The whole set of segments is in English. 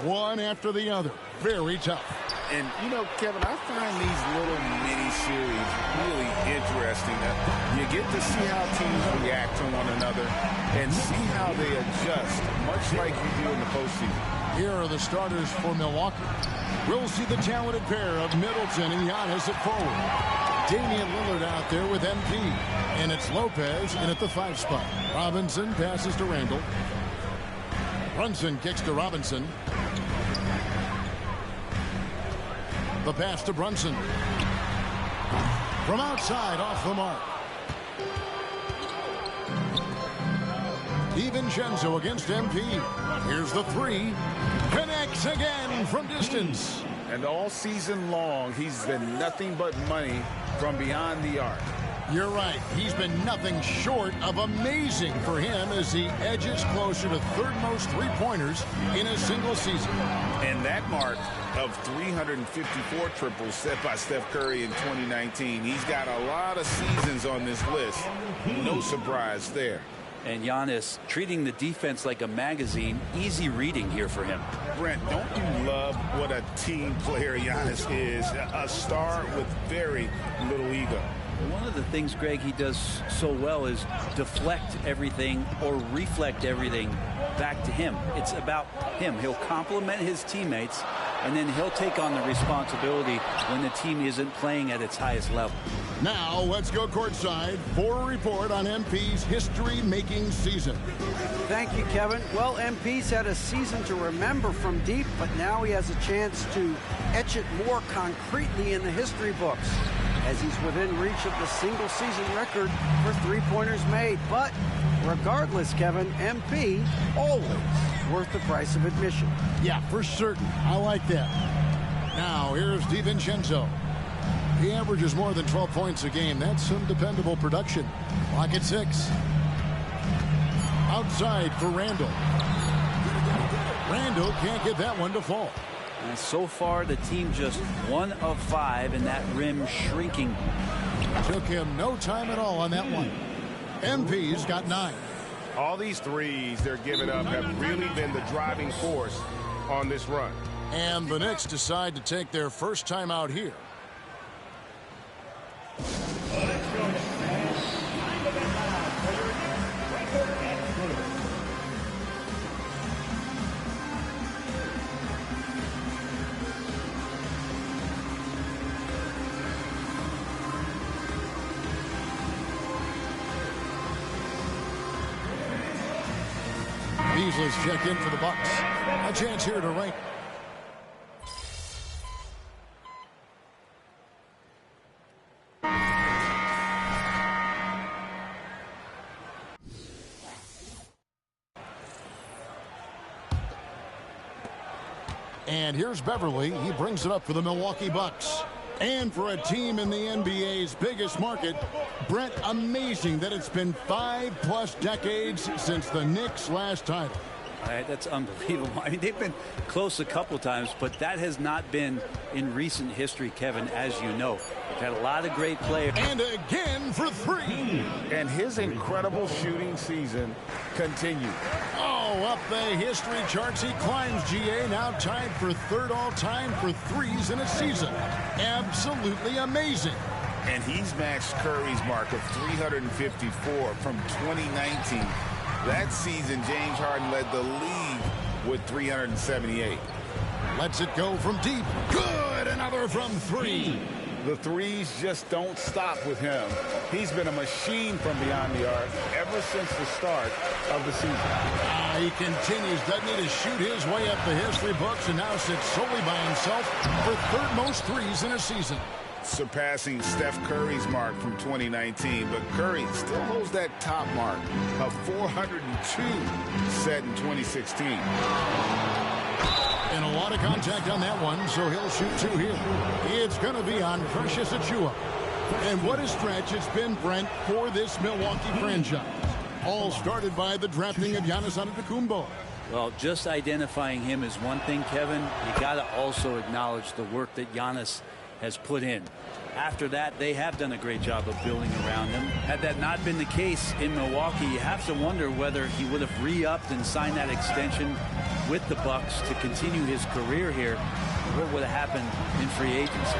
one after the other. Very tough. And, you know, Kevin, I find these little mini-series really interesting. You get to see how teams react to one another and see how they adjust, much like you do in the postseason. Here are the starters for Milwaukee. We'll see the talented pair of Middleton and Giannis at forward. Damian Lillard out there with MP. And it's Lopez in at the 5 spot. Robinson passes to Randall. Brunson kicks to Robinson. The pass to Brunson. From outside, off the mark. DiVincenzo against MP. Here's the 3. Connects again from distance. And all season long, he's been nothing but money from beyond the arc. You're right. He's been nothing short of amazing for him as he edges closer to third most three-pointers in a single season. And that mark of 354 triples set by Steph Curry in 2019. He's got a lot of seasons on this list. No surprise there. And Giannis treating the defense like a magazine. Easy reading here for him. Brent, don't you love what a team player Giannis is? A star with very little ego. One of the things, Greg, he does so well is deflect everything or reflect everything back to him. It's about him. He'll compliment his teammates, and then he'll take on the responsibility when the team isn't playing at its highest level. Now let's go courtside for a report on MP's history-making season. Thank you, Kevin. Well, MP's had a season to remember from deep, but now he has a chance to etch it more concretely in the history books, as he's within reach of the single-season record for three-pointers made. But regardless, Kevin, MP always worth the price of admission. Yeah, for certain. I like that. Now, here's DiVincenzo. He averages more than 12 points a game. That's some dependable production. Clock at 6. Outside for Randall. Randall can't get that one to fall. And so far, the team just 1 of 5, and that rim shrinking. Took him no time at all on that one. MP's got 9. All these threes they're giving up have really been the driving force on this run. And the Knicks decide to take their first time out here. Beasley's checked in for the Bucks. A chance here to rank. And here's Beverly. He brings it up for the Milwaukee Bucks. And for a team in the NBA's biggest market, Brent, amazing that it's been 5+ decades since the Knicks' last title. All right, that's unbelievable. I mean, they've been close a couple times, but that has not been in recent history, Kevin, as you know. They've had a lot of great players. And again for 3. And his incredible shooting season continues. Oh, up the history charts he climbs, GA, now tied for 3rd all-time for threes in a season. Absolutely amazing. And he's matched Curry's mark of 354 from 2019. That season, James Harden led the league with 378. Lets it go from deep. Good! Another from 3. The threes just don't stop with him. He's been a machine from beyond the arc ever since the start of the season. He continues, doesn't he, to shoot his way up the history books and now sits solely by himself for 3rd most threes in a season. Surpassing Steph Curry's mark from 2019, but Curry still holds that top mark of 402 set in 2016. And a lot of contact on that one, so he'll shoot 2 here. It's going to be on Precious Achiuwa. And what a stretch it's been, Brent, for this Milwaukee franchise. All started by the drafting of Giannis Antetokounmpo. Well, just identifying him is one thing, Kevin. You got to also acknowledge the work that Giannis has put in. After that, they have done a great job of building around him. Had that not been the case in Milwaukee, you have to wonder whether he would have re-upped and signed that extension with the Bucks to continue his career here, what would have happened in free agency?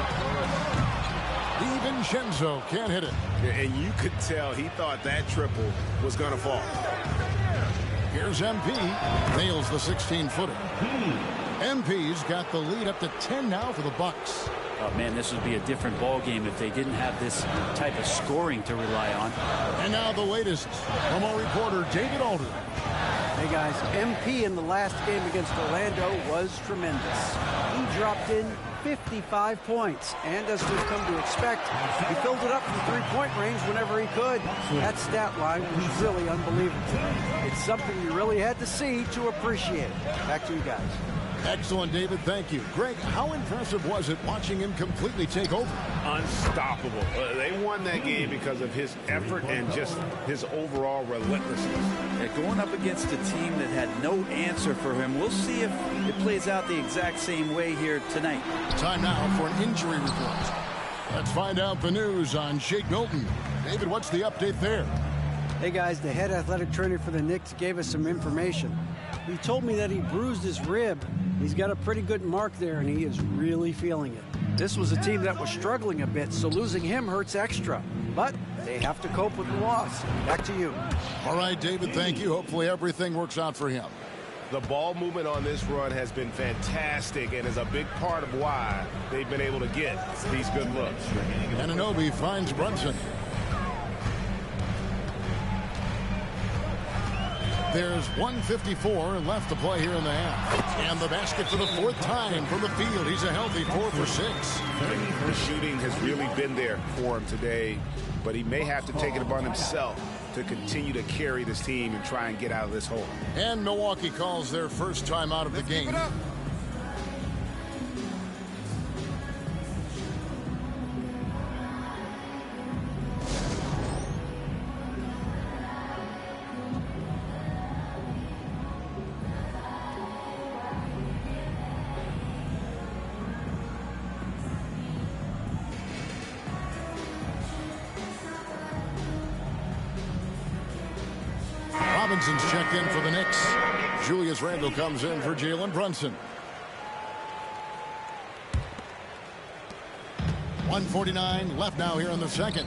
DiVincenzo can't hit it. And you could tell he thought that triple was going to fall. Here's MP. Nails the 16-footer. MP's got the lead up to 10 now for the Bucks. Oh, man, this would be a different ball game if they didn't have this type of scoring to rely on. And now the latest from our reporter, David Alder. Hey, guys, MP in the last game against Orlando was tremendous. He dropped in 55 points, and as we've come to expect, he filled it up from three-point range whenever he could. That stat line was really unbelievable. It's something you really had to see to appreciate it. Back to you guys. Excellent, David. Thank you. Greg, how impressive was it watching him completely take over? Unstoppable. They won that game because of his effort and just his overall relentlessness. Yeah, going up against a team that had no answer for him. We'll see if it plays out the exact same way here tonight. Time now for an injury report. Let's find out the news on Shake Milton. David, what's the update there? Hey, guys, the head athletic trainer for the Knicks gave us some information. He told me that he bruised his rib. He's got a pretty good mark there, and he is really feeling it. This was a team that was struggling a bit, so losing him hurts extra. But they have to cope with the loss. Back to you. All right, David, thank you. Hopefully everything works out for him. The ball movement on this run has been fantastic and is a big part of why they've been able to get these good looks. Anunoby finds Brunson. There's 1:54 left to play here in the half. And the basket for the fourth time from the field. He's a healthy 4 for 6. The shooting has really been there for him today, but he may have to take it upon himself to continue to carry this team and try and get out of this hole. And Milwaukee calls their first time out of the game. Robinson's checked in for the Knicks. Julius Randle comes in for Jalen Brunson. 1:49 left now here in the second.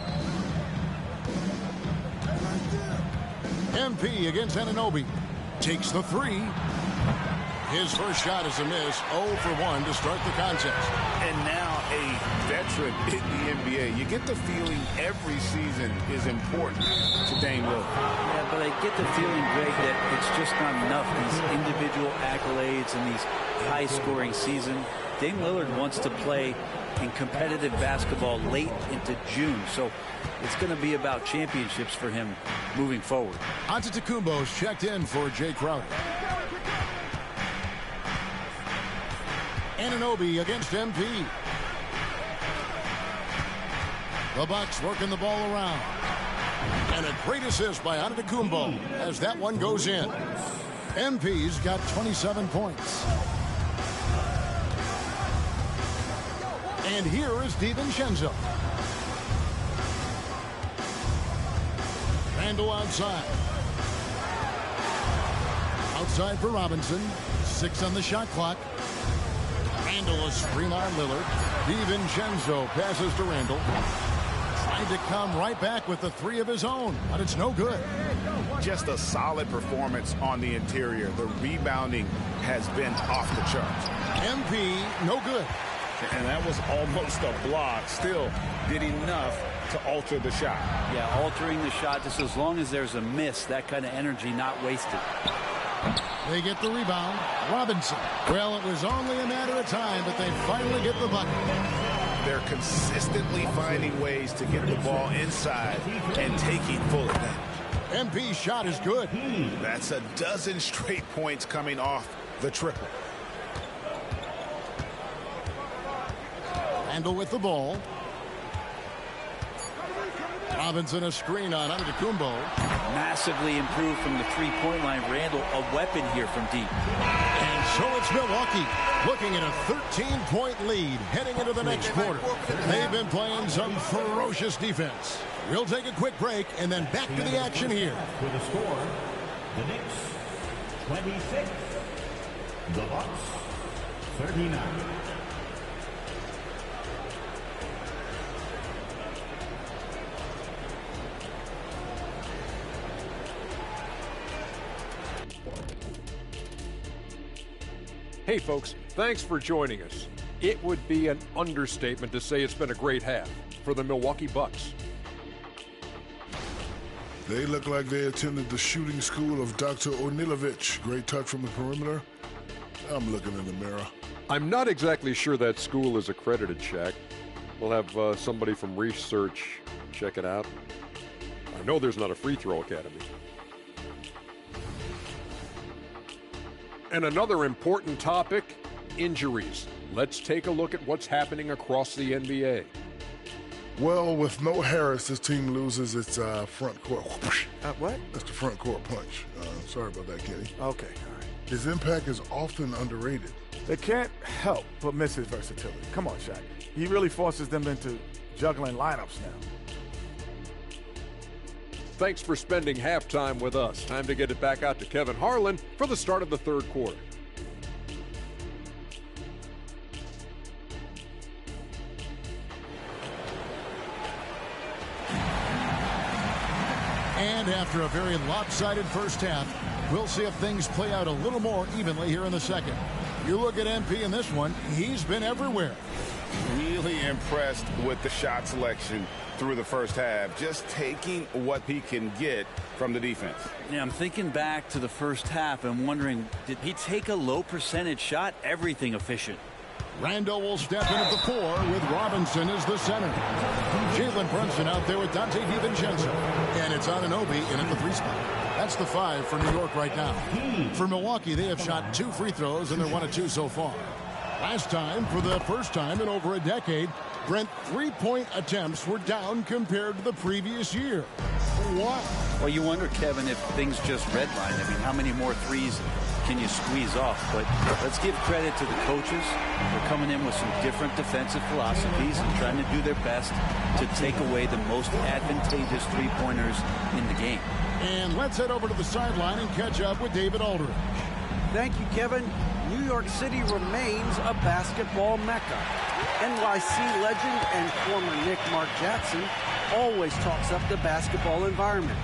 MP against Anunoby. Takes the three. His first shot is a miss. 0 for 1 to start the contest. And now a veteran in the NBA. You get the feeling every season is important to Dame Lillard. Yeah, but I get the feeling, Greg, that it's just not enough. These individual accolades and these high-scoring season. Dame Lillard wants to play in competitive basketball late into June. So it's going to be about championships for him moving forward. Antetokounmpo's checked in for Jay Crowder. Anunoby against MP. The Bucks working the ball around. And a great assist by Antetokounmpo as that one goes in. MP's got 27 points. And here is DiVincenzo. Randle outside. Outside for Robinson. 6 on the shot clock. Randle a screen on Lillard. DiVincenzo passes to Randle. Trying to come right back with the three of his own, but it's no good. Just a solid performance on the interior. The rebounding has been off the charts. MP, no good. And that was almost a block. Still did enough to alter the shot. Yeah, altering the shot just as long as there's a miss, that kind of energy not wasted. They get the rebound. Robinson. Well, it was only a matter of time, but they finally get the bucket. They're consistently finding ways to get the ball inside and taking full advantage. MP's shot is good. That's a dozen straight points coming off the triple. Randle with the ball. Robinson a screen on Antetokounmpo. Massively improved from the three-point line. Randle, a weapon here from deep. And so it's Milwaukee looking at a 13-point lead heading into the next quarter. They've been playing some ferocious defense. We'll take a quick break and then back to the action here. With the score, the Knicks 26, The Bucks, 39. Hey folks, thanks for joining us. It would be an understatement to say it's been a great half for the Milwaukee Bucks. They look like they attended the shooting school of Dr. Onilovich. Great touch from the perimeter. I'm looking in the mirror. I'm not exactly sure that school is accredited, Shaq. We'll have somebody from research check it out. I know there's not a free throw academy. And another important topic, injuries. Let's take a look at what's happening across the NBA. Well, with no Harris, this team loses its front court. What? That's the front court punch. Sorry about that, Kenny. Okay, all right. His impact is often underrated. They can't help but miss his versatility. Come on, Shaq. He really forces them into juggling lineups now. Thanks for spending halftime with us. Time to get it back out to Kevin Harlan for the start of the third quarter. And after a very lopsided first half, we'll see if things play out a little more evenly here in the second. You look at MP in this one, he's been everywhere. Really impressed with the shot selection through the first half, just taking what he can get from the defense. Yeah, I'm thinking back to the first half and wondering, did he take a low percentage shot? Everything efficient. Randall will step in at the 4 with Robinson as the center. Jalen Brunson out there with Dante DiVincenzo. And it's Anunoby in at the 3 spot. That's the 5 for New York right now. For Milwaukee, they have shot 2 free throws, and they're 1 of 2 so far. Last time, for the first time in over a decade, Brent, 3-point attempts were down compared to the previous year. Why? Well, you wonder, Kevin, if things just redline. I mean, how many more threes can you squeeze off? But let's give credit to the coaches. They're coming in with some different defensive philosophies and trying to do their best to take away the most advantageous three-pointers in the game. And let's head over to the sideline and catch up with David Aldridge. Thank you, Kevin. New York City remains a basketball mecca. NYC legend and former Knick Mark Jackson always talks up the basketball environment.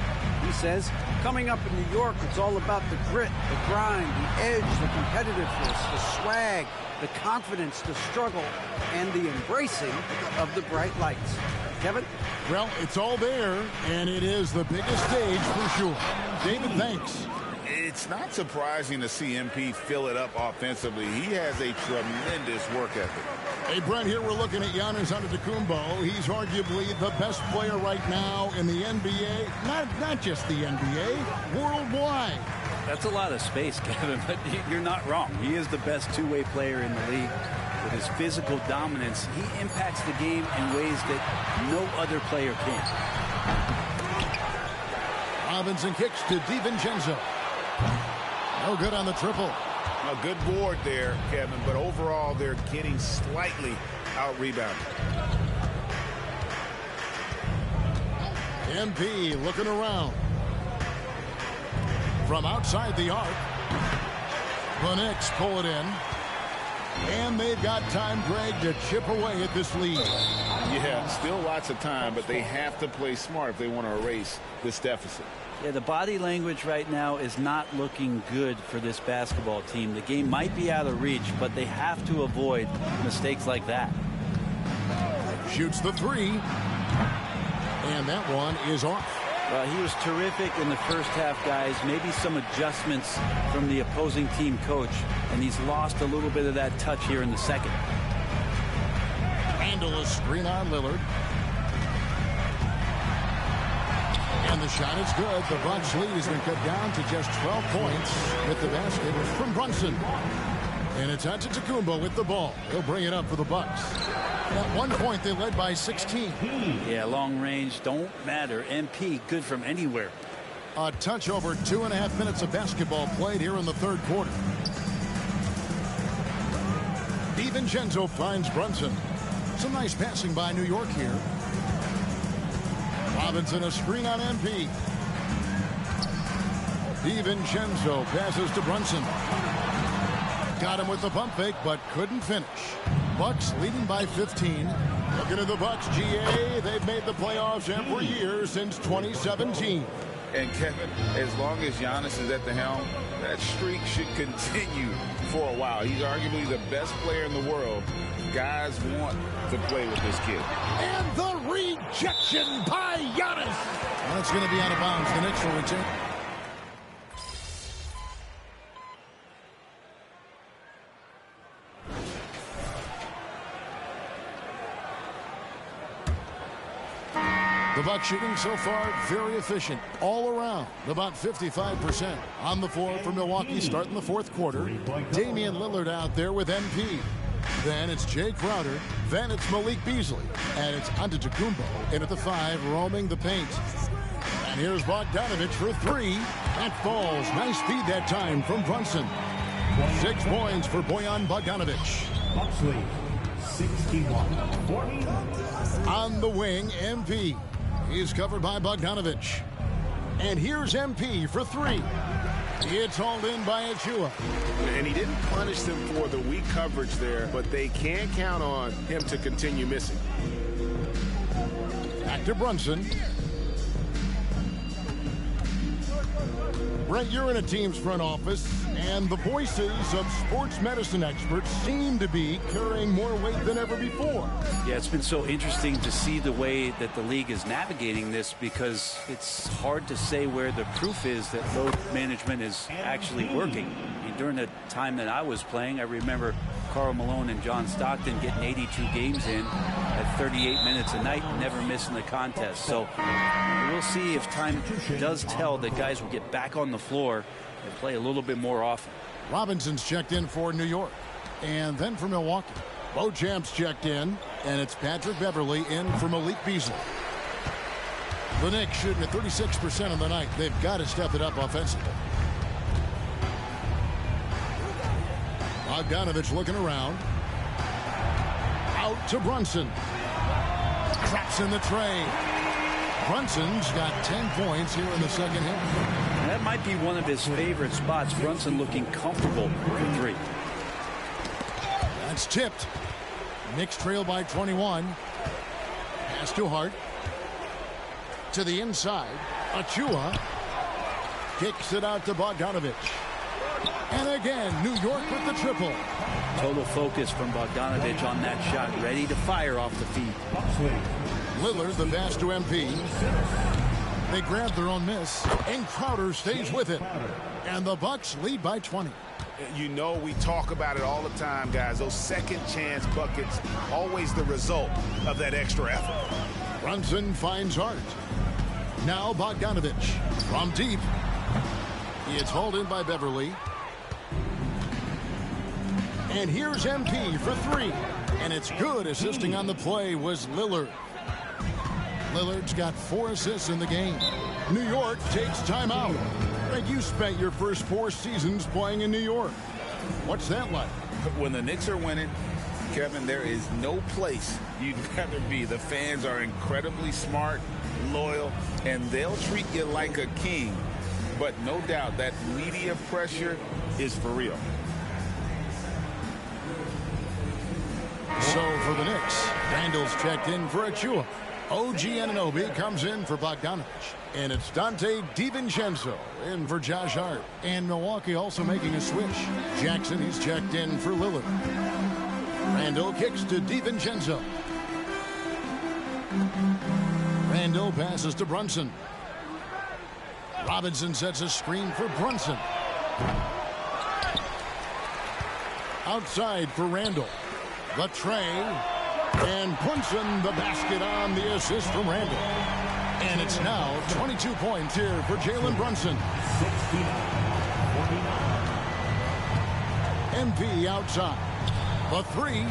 He says, coming up in New York, it's all about the grit, the grind, the edge, the competitiveness, the swag, the confidence, the struggle, and the embracing of the bright lights. Kevin? Well, it's all there, and it is the biggest stage for sure. David, thanks. It's not surprising to see MP fill it up offensively. He has a tremendous work ethic. Hey, Brent, here we're looking at Giannis Antetokounmpo. He's arguably the best player right now in the NBA. Not just the NBA, worldwide. That's a lot of space, Kevin, but you're not wrong. He is the best two-way player in the league. With his physical dominance, he impacts the game in ways that no other player can. Robinson kicks to DiVincenzo. No good on the triple. A good board there, Kevin, but overall they're getting slightly out-rebounded. MP looking around. From outside the arc. The Knicks pull it in. And they've got time, Greg, to chip away at this lead. Yeah, still lots of time, but they have to play smart if they want to erase this deficit. Yeah, the body language right now is not looking good for this basketball team. The game might be out of reach, but they have to avoid mistakes like that. Shoots the 3. And that one is off. Well, he was terrific in the first half, guys. Maybe some adjustments from the opposing team coach, and he's lost a little bit of that touch here in the second. Randall a screen on Lillard. And the shot is good. The Bucks lead has been cut down to just 12 points with the basket from Brunson. And it's Antetokounmpo with the ball. He'll bring it up for the Bucks. At one point, they led by 16. Yeah, long range don't matter. MP, good from anywhere. A touch over 2.5 minutes of basketball played here in the third quarter. DiVincenzo finds Brunson. Some nice passing by New York here. Robinson a screen on MP. DiVincenzo passes to Brunson. got him with the pump fake, but couldn't finish. Bucks leading by 15. Looking at the Bucks, GA, they've made the playoffs every year since 2017. And Kevin, as long as Giannis is at the helm, that streak should continue for a while. He's arguably the best player in the world. Guys want to play with this kid. And the rejection by Giannis. That's going to be out of bounds. The Knicks will return. The Bucks shooting so far very efficient all around, about 55%. On the floor for Milwaukee starting the fourth quarter. Damian Lillard out there with MP. Then it's Jay Crowder. Then it's Malik Beasley. And it's Antetokounmpo in at the 5, roaming the paint. And here's Bogdanović for 3. That falls. Nice feed that time from Brunson. 6 points for Bojan Bogdanović. Bucks lead 61-40. On the wing, MP. He's covered by Bogdanović. And here's MP for 3. It's hauled in by Achua. And he didn't punish them for the weak coverage there, but they can't count on him to continue missing. Back to Brunson. Brent, you're in a team's front office, and the voices of sports medicine experts seem to be carrying more weight than ever before. Yeah, it's been so interesting to see the way that the league is navigating this, because it's hard to say where the proof is that load management is actually working. I mean, during the time that I was playing, I remember Karl Malone and John Stockton getting 82 games in at 38 minutes a night and never missing the contest. So we'll see if time does tell that guys will get back on the floor and play a little bit more often. Robinson's checked in for New York, and then for Milwaukee. Beauchamp's checked in, and it's Patrick Beverley in for Malik Beasley. The Knicks shooting at 36% of the night. They've got to step it up offensively. Bogdanović looking around. Out to Brunson. Traps in the tray. Brunson's got 10 points here in the second half. That might be one of his favorite spots. Brunson looking comfortable for 3. That's tipped. Knicks trail by 21. Pass to Hart. To the inside. Achua kicks it out to Bogdanović. And again, New York with the triple. Total focus from Bogdanović on that shot, ready to fire off the feed. Lillard, the pass to MP. They grab their own miss, and Crowder stays with it. And the Bucks lead by 20. You know, we talk about it all the time, guys. Those second chance buckets, always the result of that extra effort. Brunson finds Hart. Now Bogdanović from deep. It's hauled in by Beverley. And here's MP for 3. And it's good. Assisting on the play was Lillard. Lillard's got 4 assists in the game. New York takes timeout. Greg, you spent your first 4 seasons playing in New York. What's that like? When the Knicks are winning, Kevin, there is no place you'd rather be. The fans are incredibly smart, loyal, and they'll treat you like a king. But no doubt that media pressure is for real. So for the Knicks, Randall's checked in for Achua. OG Anunoby comes in for Bogdanović. And it's Dante DiVincenzo in for Josh Hart. And Milwaukee also making a switch. Jackson, he's checked in for Lillard. Randall kicks to DiVincenzo. Randall passes to Brunson. Robinson sets a screen for Brunson. Outside for Randall. The tray. And Brunson the basket on the assist from Randall. And it's now 22 points here for Jalen Brunson. 69-49. MP outside. The 3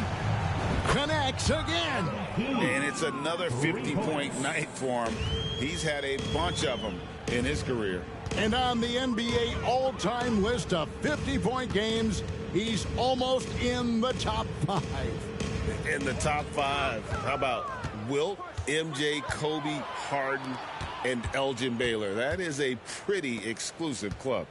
connects again. And it's another 50-point night for him. He's had a bunch of them in his career. And on the NBA all-time list of 50-point games, he's almost in the top 5. In the top 5. How about Wilt, MJ, Kobe, Harden, and Elgin Baylor? That is a pretty exclusive club.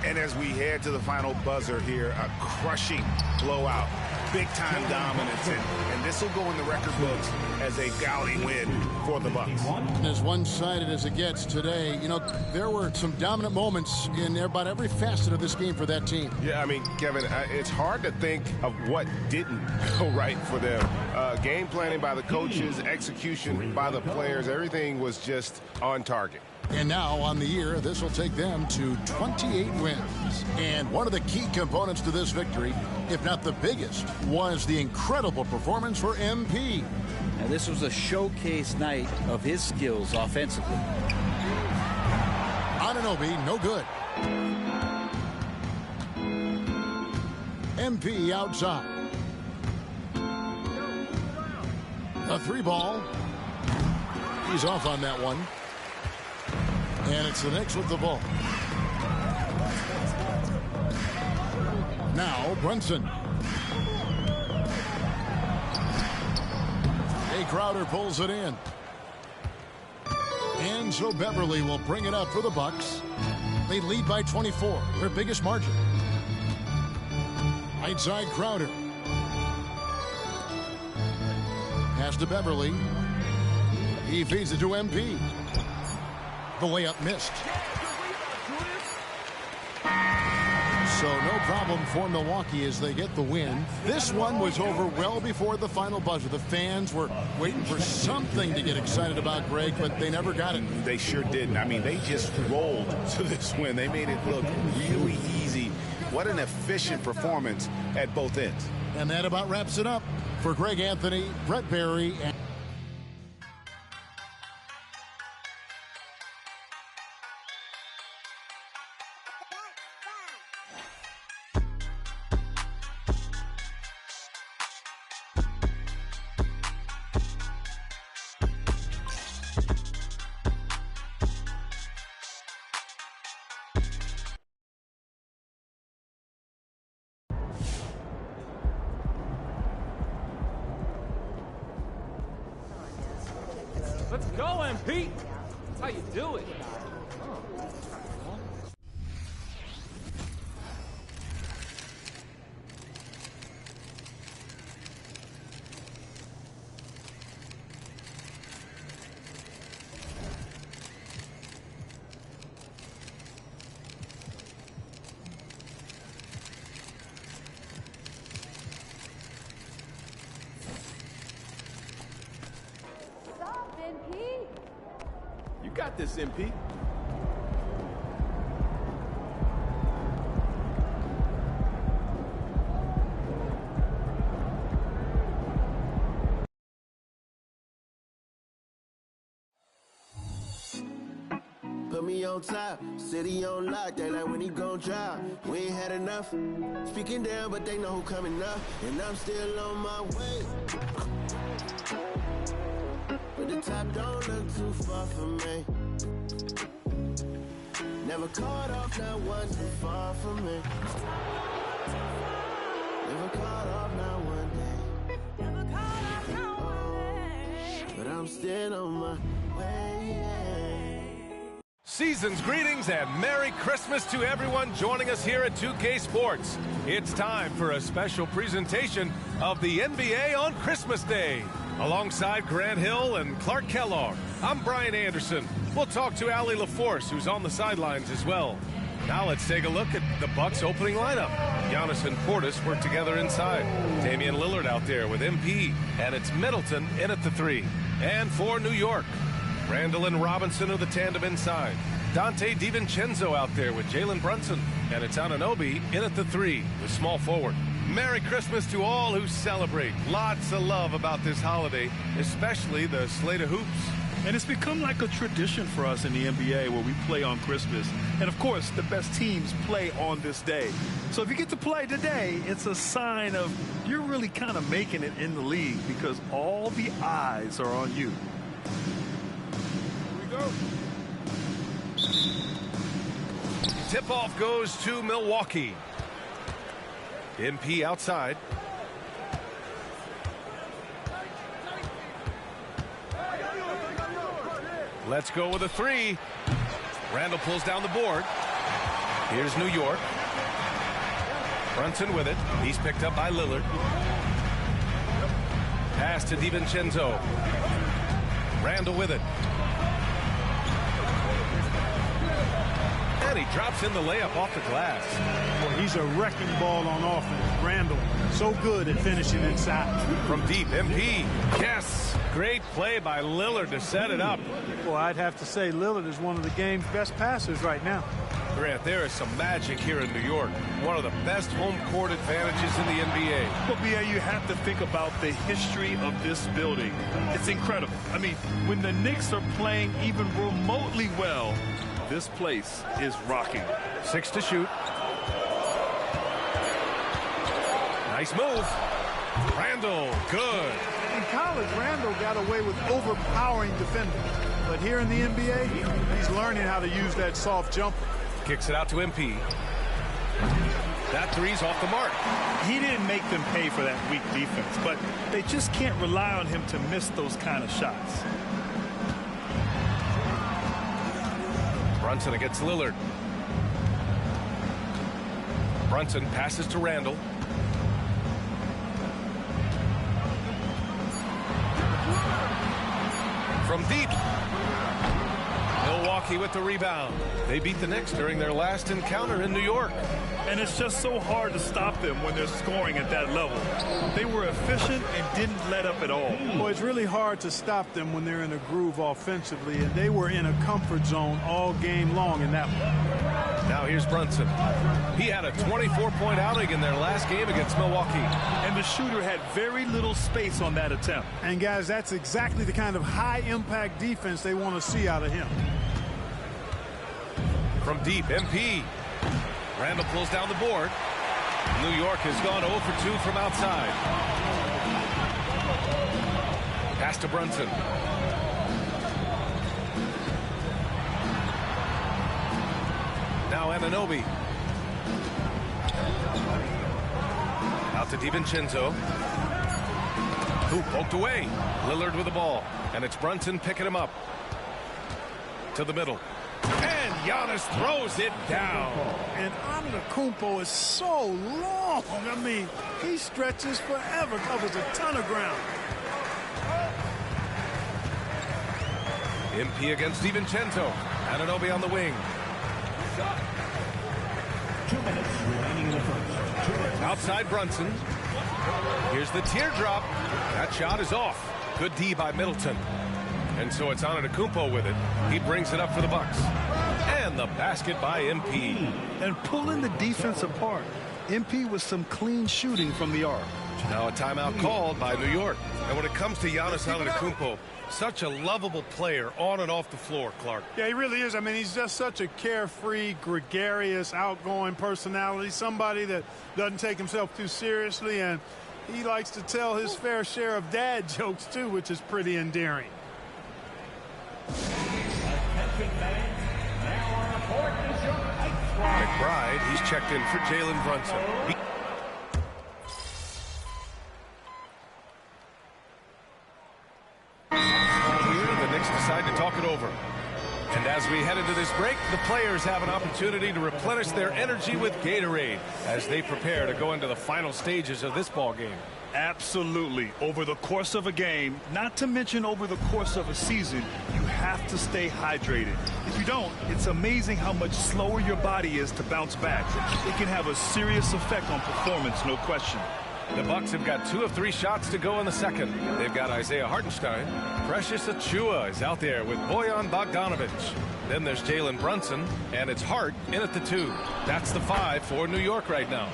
And as we head to the final buzzer here, a crushing blowout, big-time dominance, and this will go in the record books as a gaudy win for the Bucks. As one-sided as it gets today, you know, there were some dominant moments in about every facet of this game for that team. Yeah, I mean, Kevin, it's hard to think of what didn't go right for them. Game planning by the coaches, execution by the players, everything was just on target. And now on the year, this will take them to 28 wins. And one of the key components to this victory, if not the biggest, was the incredible performance for MP. Now, this was a showcase night of his skills offensively. Anunoby, no good. MP outside. A 3-ball. He's off on that one. And it's the Knicks with the ball. Now Brunson. Jay Crowder pulls it in. And so Beverly will bring it up for the Bucks. They lead by 24, their biggest margin. Right side Crowder. Pass to Beverly. He feeds it to MP. The layup missed. So no problem for Milwaukee as they get the win. This one was over well before the final buzzer. The fans were waiting for something to get excited about, Greg, but they never got it. They sure didn't. I mean, they just rolled to this win. They made it look really easy. What an efficient performance at both ends. And that about wraps it up for Greg Anthony, Brett Barry, and Let's go, MP. That's how you do it. You got this, MP. Put me on top, city on lock, they like when he gon' drop. We ain't had enough, speaking down, but they know who coming up, and I'm still on my way. But the top don't look too far from me. Never caught off, not one too far from me. Never caught off, not one day. Never caught off, not one day. But I'm still on my way. Season's greetings and Merry Christmas to everyone joining us here at 2K Sports. It's time for a special presentation of the NBA on Christmas Day. Alongside Grant Hill and Clark Kellogg, I'm Brian Anderson. We'll talk to Allie LaForce, who's on the sidelines as well. Now let's take a look at the Bucks opening lineup. Giannis and Portis work together inside. Damian Lillard out there with MP, and it's Middleton in at the 3. And for New York, Randall and Robinson are the tandem inside. Dante DiVincenzo out there with Jalen Brunson, and it's Anunoby in at the 3 with small forward. Merry Christmas to all who celebrate. Lots of love about this holiday, especially the slate of hoops. And it's become like a tradition for us in the NBA where we play on Christmas. And, of course, the best teams play on this day. So if you get to play today, it's a sign of you're really kind of making it in the league because all the eyes are on you. Here we go. Tip-off goes to Milwaukee. MP outside. Let's go with a 3. Randall pulls down the board. Here's New York. Brunson with it. He's picked up by Lillard. Pass to DiVincenzo. Randall with it. And he drops in the layup off the glass. Well, he's a wrecking ball on offense. Randall, so good at finishing inside. From deep, MP. Yes. Great play by Lillard to set it up. Well, I'd have to say Lillard is one of the game's best passers right now. Grant, there is some magic here in New York. One of the best home court advantages in the NBA. Well, B.A., you have to think about the history of this building. It's incredible. I mean, when the Knicks are playing even remotely well, this place is rocking. 6 to shoot. Nice move. Randall, good. In college, Randall got away with overpowering defenders. But here in the NBA, he's learning how to use that soft jumper. Kicks it out to MP. That three's off the mark. He didn't make them pay for that weak defense, but they just can't rely on him to miss those kind of shots. Brunson against Lillard. Brunson passes to Randall. From deep. Milwaukee with the rebound. They beat the Knicks during their last encounter in New York. And it's just so hard to stop them when they're scoring at that level. They were efficient and didn't let up at all. Well, it's really hard to stop them when they're in a groove offensively, and they were in a comfort zone all game long in that one. Now here's Brunson. He had a 24-point outing in their last game against Milwaukee. And the shooter had very little space on that attempt. And, guys, that's exactly the kind of high-impact defense they want to see out of him. From deep, MP. Randall pulls down the board. New York has gone 0 for 2 from outside. Pass to Brunson. Now Anunoby. Out to DiVincenzo. Who poked away. Lillard with the ball. And it's Brunson picking him up. To the middle. And Giannis throws it down. And Antetokounmpo is so long. I mean, he stretches forever, covers a ton of ground. MP against DiVincenzo. Anunoby on the wing. 2 minutes remaining in the first. Outside Brunson. Here's the teardrop. That shot is off. Good D by Middleton. And so it's Antetokounmpo with it. He brings it up for the Bucks. And the basket by MP. And pulling the defense apart. MP with some clean shooting from the arc. Now a timeout called by New York. And when it comes to Giannis Antetokounmpo, such a lovable player on and off the floor, Clark. Yeah, he really is. I mean, he's just such a carefree, gregarious, outgoing personality. Somebody that doesn't take himself too seriously. And he likes to tell his fair share of dad jokes, too, which is pretty endearing. McBride, he's checked in for Jalen Brunson. The Knicks decide to talk it over. And as we head into this break, the players have an opportunity to replenish their energy with Gatorade as they prepare to go into the final stages of this ball game. Absolutely. Over the course of a game, not to mention over the course of a season, you have to stay hydrated. If you don't, it's amazing how much slower your body is to bounce back. It can have a serious effect on performance, no question. The Bucks have got 2 of 3 shots to go in the second. They've got Isaiah Hartenstein. Precious Achiuwa is out there with Bojan Bogdanovic. Then there's Jalen Brunson, and it's Hart in at the 2. That's the 5 for New York right now.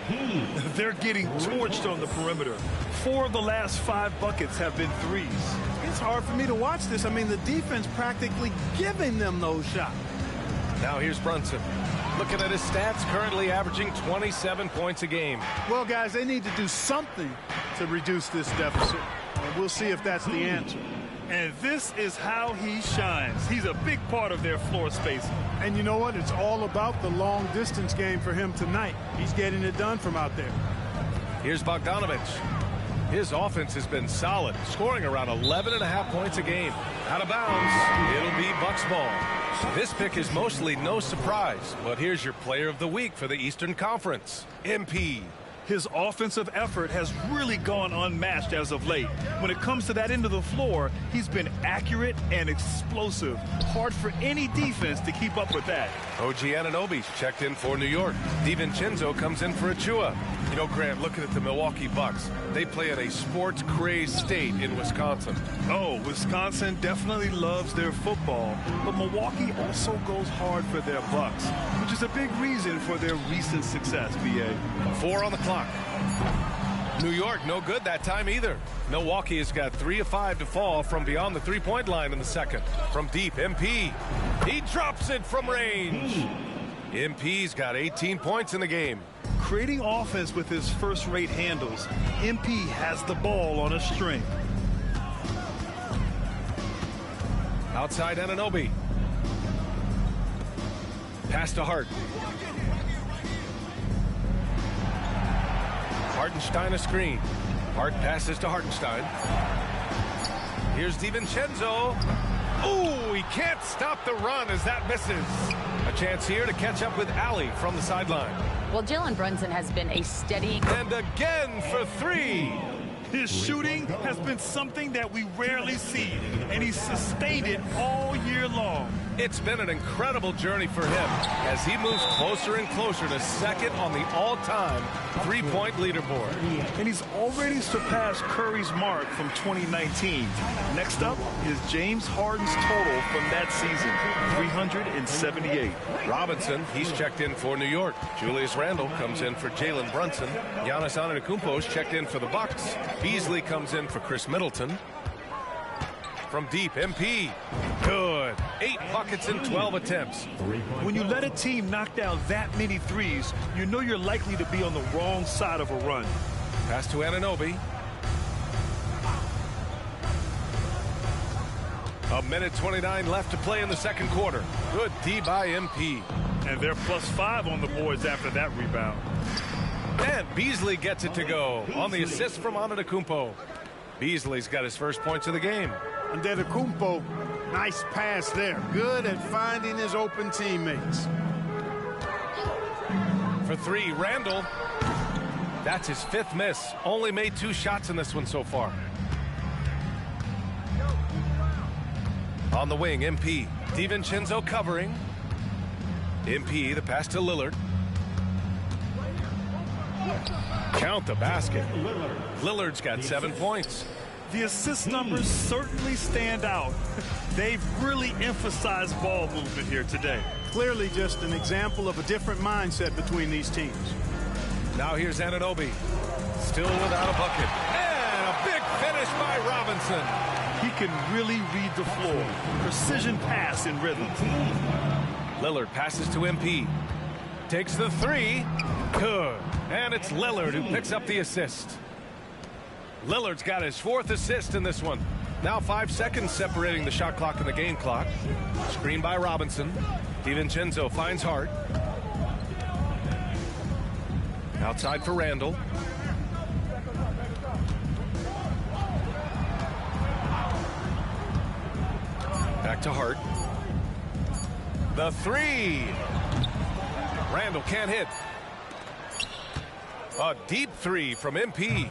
They're getting torched on the perimeter. 4 of the last 5 buckets have been threes. It's hard for me to watch this. I mean, the defense practically giving them those shots. Now here's Brunson. Looking at his stats, currently averaging 27 points a game. Well, guys, they need to do something to reduce this deficit. And we'll see if that's the answer. And this is how he shines. He's a big part of their floor spacing. And you know what? It's all about the long-distance game for him tonight. He's getting it done from out there. Here's Bogdanovic. His offense has been solid, scoring around 11.5 points a game. Out of bounds, it'll be Bucs ball. This pick is mostly no surprise, but here's your player of the week for the Eastern Conference, MP. His offensive effort has really gone unmatched as of late. When it comes to that end of the floor, he's been accurate and explosive. Hard for any defense to keep up with that. OG Anunoby's checked in for New York. DiVincenzo comes in for Achua. You know, Grant, looking at the Milwaukee Bucks, they play in a sports-crazed state in Wisconsin. Oh, Wisconsin definitely loves their football, but Milwaukee also goes hard for their Bucks, which is a big reason for their recent success, BA. 4 on the clock. New York, no good that time either. Milwaukee has got 3 of 5 to fall from beyond the three-point line in the second. From deep, MP. He drops it from range. MP's got 18 points in the game. Creating offense with his first-rate handles, MP has the ball on a string. Outside Anunoby. Pass to Hart. Hartenstein a screen. Hart passes to Hartenstein. Here's DiVincenzo. Ooh, he can't stop the run as that misses. A chance here to catch up with Allie from the sideline. Well, Jalen Brunson has been a steady... And again for 3. His shooting has been something that we rarely see, and he's sustained it all year long. It's been an incredible journey for him as he moves closer and closer to second on the all-time three-point leaderboard. And he's already surpassed Curry's mark from 2019. Next up is James Harden's total from that season, 378. Robinson, he's checked in for New York. Julius Randle comes in for Jalen Brunson. Giannis Antetokounmpo's checked in for the Bucks. Beasley comes in for Chris Middleton. From deep, MP. Good. 8 buckets in 12 attempts. When you let a team knock down that many threes, you know you're likely to be on the wrong side of a run. Pass to Anunoby. A minute 29 left to play in the second quarter. Good D by MP. And they're +5 on the boards after that rebound. And Beasley gets it to go on the assist from Antetokounmpo. Beasley's got his first points of the game. Antetokounmpo, nice pass there. Good at finding his open teammates. For 3, Randle. That's his 5th miss. Only made 2 shots in this one so far. On the wing, MP. DiVincenzo covering. MP, the pass to Lillard. Count the basket. Lillard's got 7 points. The assist numbers certainly stand out. They've really emphasized ball movement here today. Clearly just an example of a different mindset between these teams. Now here's Anunoby. Still without a bucket. And a big finish by Robinson. He can really read the floor. Precision pass in rhythm. Lillard passes to MP. Takes the 3. Good. And it's Lillard who picks up the assist. Lillard's got his 4th assist in this one. Now 5 seconds separating the shot clock and the game clock. Screen by Robinson. DiVincenzo finds Hart. Outside for Randle. Back to Hart. The 3. Randle can't hit. A deep 3 from MP.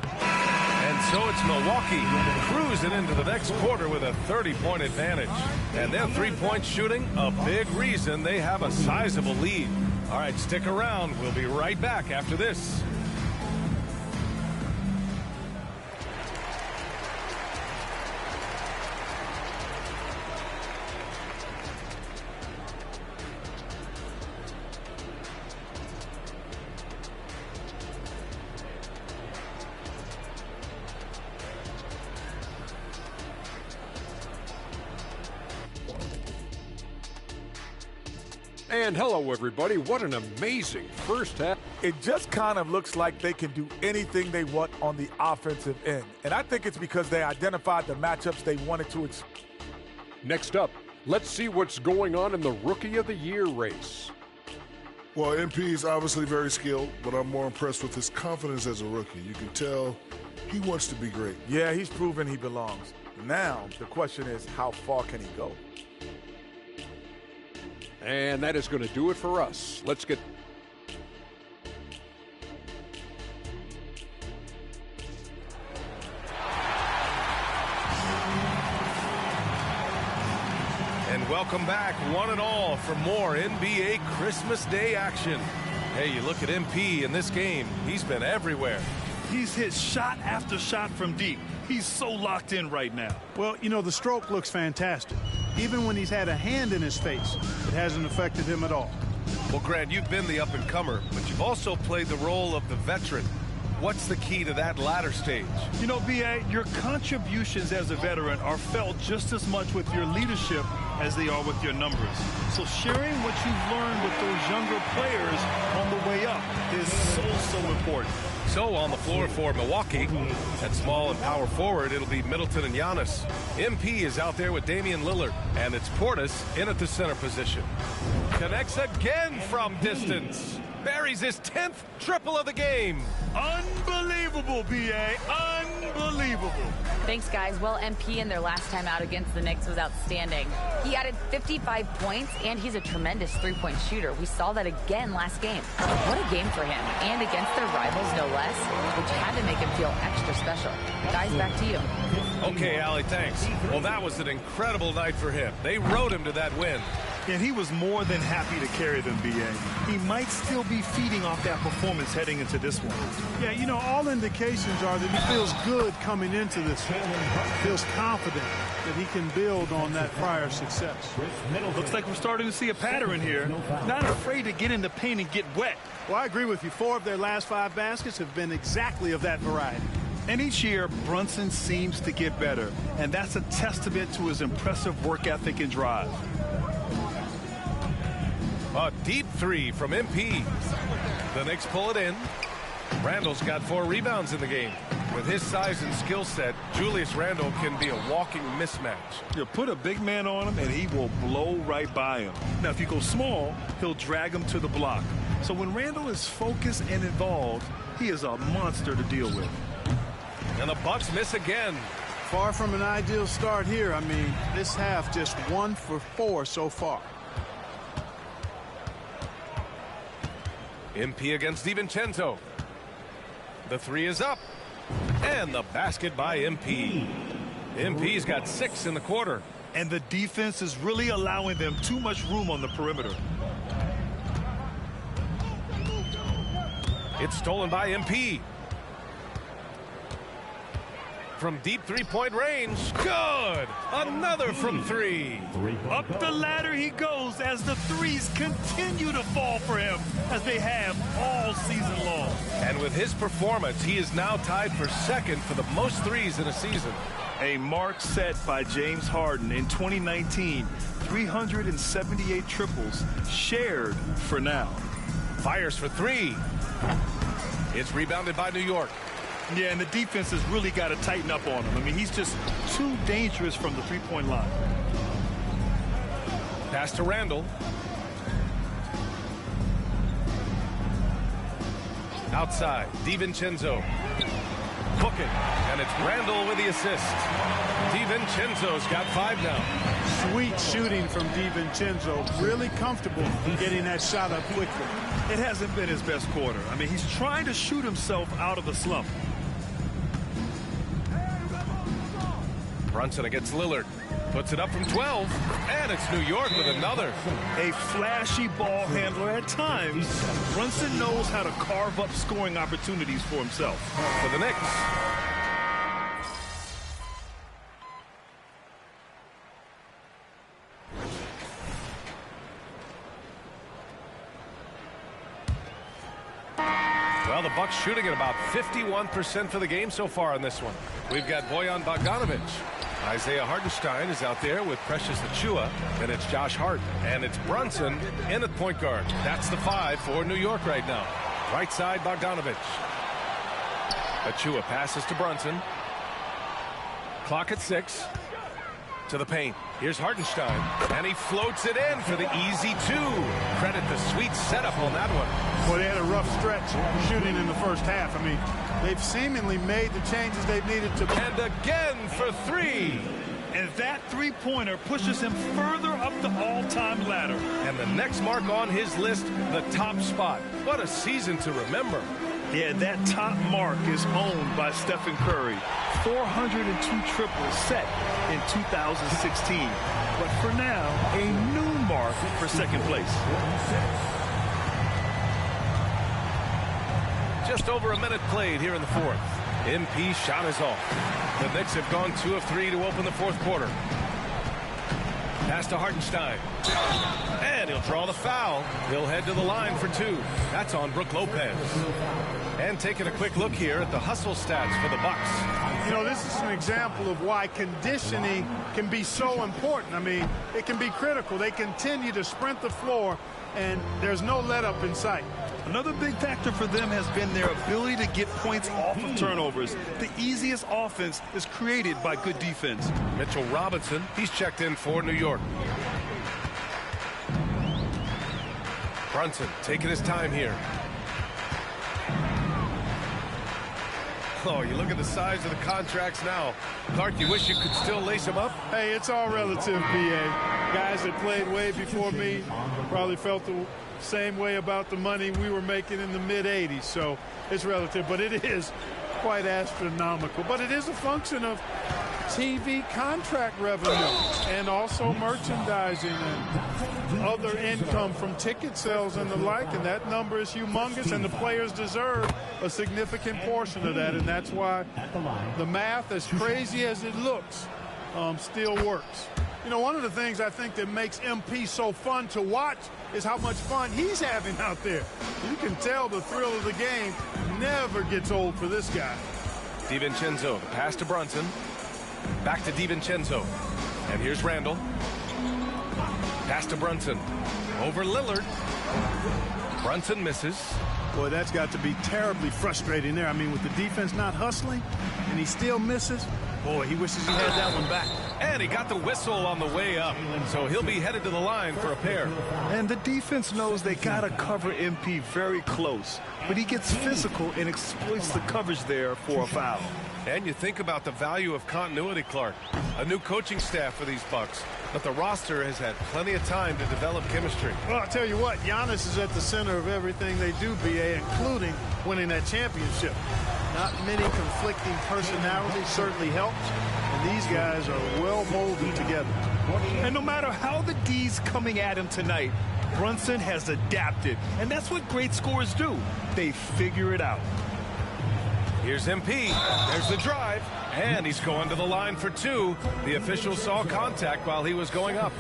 And so it's Milwaukee cruising into the next quarter with a 30-point advantage. And their three-point shooting, a big reason they have a sizable lead. All right, stick around. We'll be right back after this. And hello, everybody. What an amazing first half. It just kind of looks like they can do anything they want on the offensive end. And I think it's because they identified the matchups they wanted to. Next up, let's see what's going on in the Rookie of the Year race. Well, MP is obviously very skilled, but I'm more impressed with his confidence as a rookie. You can tell he wants to be great. Yeah, he's proven he belongs. Now, the question is, how far can he go? And that is going to do it for us. Let's get... And welcome back, one and all, for more NBA Christmas Day action. Hey, you look at MP in this game, he's been everywhere. He's hit shot after shot from deep. He's so locked in right now. Well, you know, the stroke looks fantastic. Even when he's had a hand in his face, it hasn't affected him at all. Well, Grant, you've been the up-and-comer, but you've also played the role of the veteran. What's the key to that latter stage? You know, B.A., your contributions as a veteran are felt just as much with your leadership as they are with your numbers. So sharing what you've learned with those younger players on the way up is so important. So on the floor for Milwaukee, at small and power forward, it'll be Middleton and Giannis. MP is out there with Damian Lillard, and it's Portis in at the center position. Connects again from distance. Buries his 10th triple of the game. Unbelievable, B.A. Unbelievable. Thanks, guys. Well, MP in their last time out against the Knicks was outstanding. He added 55 points, and he's a tremendous three-point shooter. We saw that again last game. What a game for him, and against their rivals, no less, which had to make him feel extra special. Guys, back to you. Okay, Allie, thanks. Well, that was an incredible night for him. They rode him to that win. And he was more than happy to carry them, B.A. He might still be feeding off that performance heading into this one. Yeah, you know, all indications are that he feels good coming into this. Feels confident that he can build on that prior success. Looks like we're starting to see a pattern here. Not afraid to get in the paint and get wet. Well, I agree with you. 4 of their last 5 baskets have been exactly of that variety. And each year, Brunson seems to get better. And that's a testament to his impressive work ethic and drive. A deep three from MP. The Knicks pull it in. Randle's got 4 rebounds in the game. With his size and skill set, Julius Randle can be a walking mismatch. You put a big man on him, and he will blow right by him. Now, if you go small, he'll drag him to the block. So when Randle is focused and involved, he is a monster to deal with. And the Bucks miss again. Far from an ideal start here. I mean, this half just 1 for 4 so far. MP against DiVincenzo. The 3 is up. And the basket by MP. MP's got 6 in the quarter. And the defense is really allowing them too much room on the perimeter. It's stolen by MP. From deep three-point range. Good. Another from 3. Up the ladder he goes as the threes continue to fall for him, as they have all season long. And with his performance, he is now tied for 2nd for the most threes in a season. A mark set by James Harden in 2019. 378 triples shared for now. Fires for 3. It's rebounded by New York. Yeah, and the defense has really got to tighten up on him. I mean, he's just too dangerous from the three-point line. Pass to Randle. Outside, DiVincenzo. Book it, and it's Randle with the assist. DiVincenzo's got 5 now. Sweet shooting from DiVincenzo. Really comfortable getting that shot up quickly. It hasn't been his best quarter. I mean, he's trying to shoot himself out of the slump. Brunson against Lillard. Puts it up from 12. And it's New York with another. A flashy ball handler at times. Brunson knows how to carve up scoring opportunities for himself. For the Knicks. Well, the Bucks shooting at about 51% for the game so far in this one. We've got Bojan Bogdanovic. Isaiah Hartenstein is out there with Precious Achiuwa. Then it's Josh Hart. And it's Brunson in at point guard. That's the 5 for New York right now. Right side, Bogdanovic. Achiuwa passes to Brunson. Clock at 6. To the paint. Here's Hartenstein. And he floats it in for the easy 2. Credit the sweet setup on that one. Well, they had a rough stretch shooting in the first half. I mean, they've seemingly made the changes they've needed to. And again for 3. And that three-pointer pushes him further up the all-time ladder. And the next mark on his list, the top spot. What a season to remember. Yeah, that top mark is owned by Stephen Curry. 402 triples set in 2016. But for now, a new mark for second place. Just over a minute played here in the fourth. MP shot is off. The Knicks have gone 2 of 3 to open the fourth quarter. Pass to Hartenstein. And he'll draw the foul. He'll head to the line for 2. That's on Brook Lopez. And taking a quick look here at the hustle stats for the Bucks. You know, this is an example of why conditioning can be so important. I mean, it can be critical. They continue to sprint the floor, and there's no let-up in sight. Another big factor for them has been their ability to get points off of turnovers. The easiest offense is created by good defense. Mitchell Robinson, he's checked in for New York. Brunson taking his time here. Oh, you look at the size of the contracts now. Clark, you wish you could still lace them up? Hey, it's all relative, B.A. Guys that played way before me probably felt the same way about the money we were making in the mid-'80s. So it's relative, but it is quite astronomical. But it is a function of TV contract revenue and also merchandising and other income from ticket sales and the like, and that number is humongous, and the players deserve a significant portion of that, and that's why the math, as crazy as it looks, still works. You know, one of the things I think that makes MP so fun to watch is how much fun he's having out there. You can tell the thrill of the game never gets old for this guy. DiVincenzo, the pass to Brunson. Back to DiVincenzo. And here's Randall. Pass to Brunson. Over Lillard. Brunson misses. Boy, that's got to be terribly frustrating there. I mean, with the defense not hustling and he still misses, boy, he wishes he had that one back. And he got the whistle on the way up, so he'll be headed to the line for a pair. And the defense knows they got to cover MP very close, but he gets physical and exploits the coverage there for a foul. And you think about the value of continuity, Clark. A new coaching staff for these Bucks, but the roster has had plenty of time to develop chemistry. Well, I'll tell you what, Giannis is at the center of everything they do, B.A., including winning that championship. Not many conflicting personalities certainly helps, and these guys are well molded together. And no matter how the D's coming at him tonight, Brunson has adapted, and that's what great scorers do. They figure it out. Here's MP. There's the drive. And he's going to the line for 2. The official saw contact while he was going up.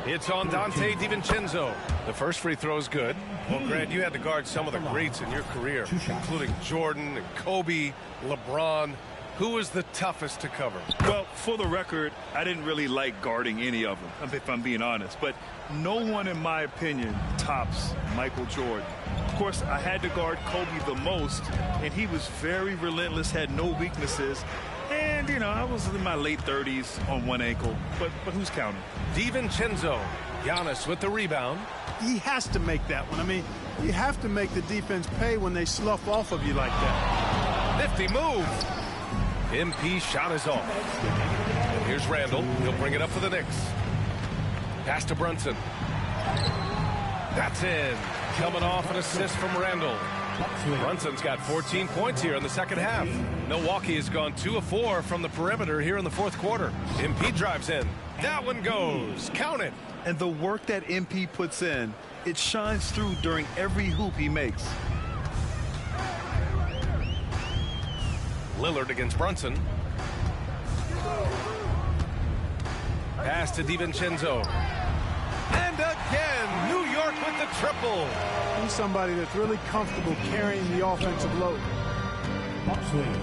It's on Dante DiVincenzo. The first free throw is good. Well, Grant, you had to guard some of the greats in your career, including Jordan and Kobe, LeBron. Who was the toughest to cover? Well, for the record, I didn't really like guarding any of them, if I'm being honest. But no one, in my opinion, tops Michael Jordan. Of course, I had to guard Kobe the most, and he was very relentless, had no weaknesses. And, you know, I was in my late 30s on one ankle, but who's counting? DiVincenzo. Giannis with the rebound. He has to make that one. I mean, you have to make the defense pay when they slough off of you like that. Nifty move. MP shot is off. And here's Randall. He'll bring it up for the Knicks. Pass to Brunson. That's in. Coming off an assist from Randall. Brunson's got 14 points here in the second half. Milwaukee has gone 2 of 4 from the perimeter here in the fourth quarter. MP drives in. That one goes. Count it. And the work that MP puts in, it shines through during every hoop he makes. Lillard against Brunson. Pass to DiVincenzo. And again, New York with the triple. He's somebody that's really comfortable carrying the offensive load. Bucks lead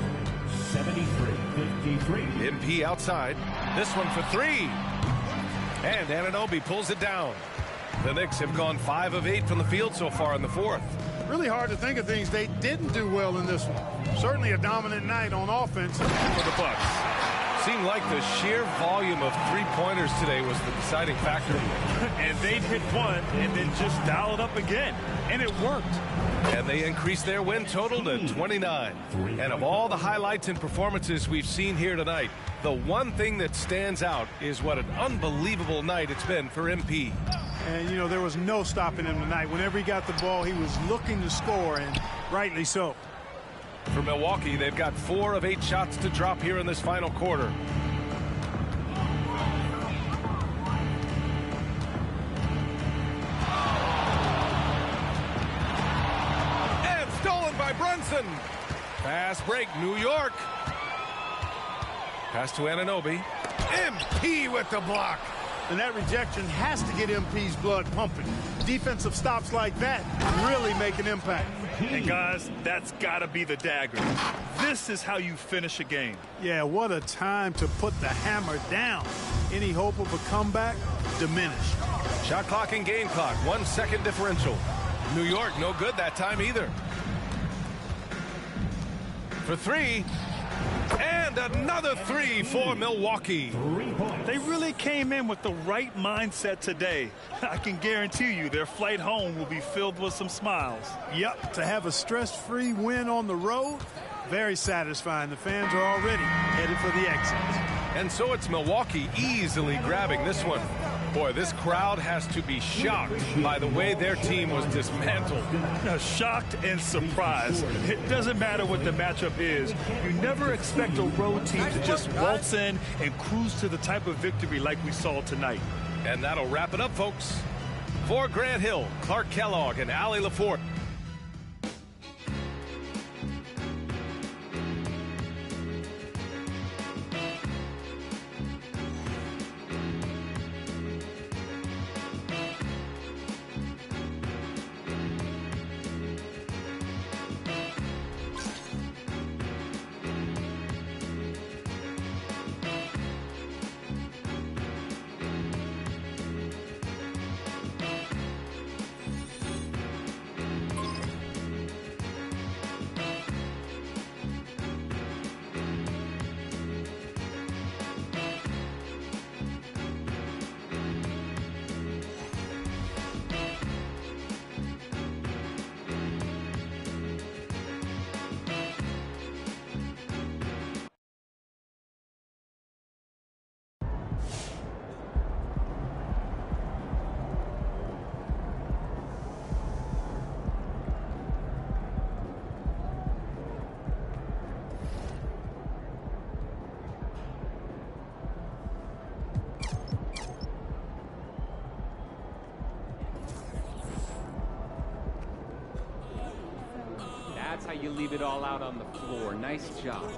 73-53. MP outside. This one for 3. And Anunoby pulls it down. The Knicks have gone 5 of 8 from the field so far in the fourth. Really hard to think of things they didn't do well in this one. Certainly a dominant night on offense for the Bucks. Seemed like the sheer volume of three-pointers today was the deciding factor. And they'd hit one and then just dial it up again. And it worked. And they increased their win total to 29. And of all the highlights and performances we've seen here tonight, the one thing that stands out is what an unbelievable night it's been for MP. And, you know, there was no stopping him tonight. Whenever he got the ball, he was looking to score, and rightly so. For Milwaukee, they've got 4 of 8 shots to drop here in this final quarter. And stolen by Brunson. Fast break, New York. Pass to Anunoby. MP with the block. And that rejection has to get MP's blood pumping. Defensive stops like that really make an impact. And guys, that's got to be the dagger. This is how you finish a game. Yeah, what a time to put the hammer down. Any hope of a comeback diminished. Shot clock and game clock, 1 second differential. New York, no good that time either. For 3. And another 3 for Milwaukee. They really came in with the right mindset today. I can guarantee you their flight home will be filled with some smiles. Yep, to have a stress-free win on the road, very satisfying. The fans are already headed for the exits. And so it's Milwaukee easily grabbing this one. Boy, this crowd has to be shocked by the way their team was dismantled. Now, shocked and surprised. It doesn't matter what the matchup is. You never expect a road team to just waltz in and cruise to the type of victory like we saw tonight. And that'll wrap it up, folks. For Grant Hill, Clark Kellogg, and Allie LaForte. That's how you leave it all out on the floor. Nice job.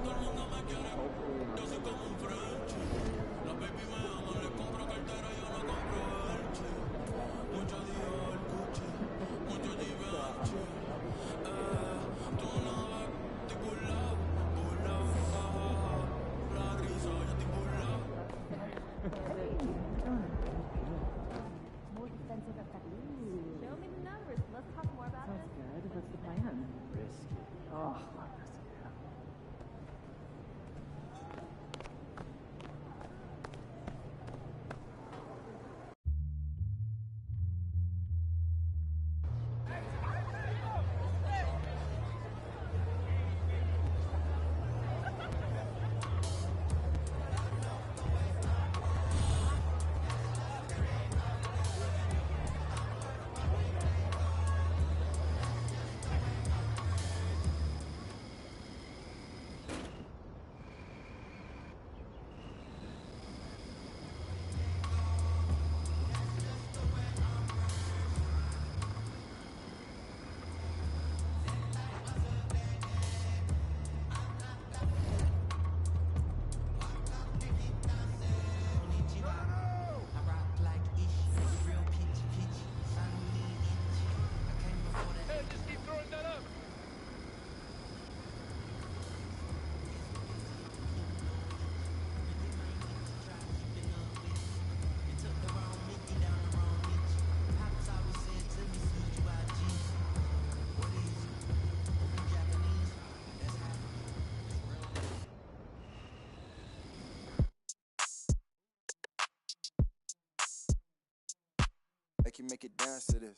Make you dance to this.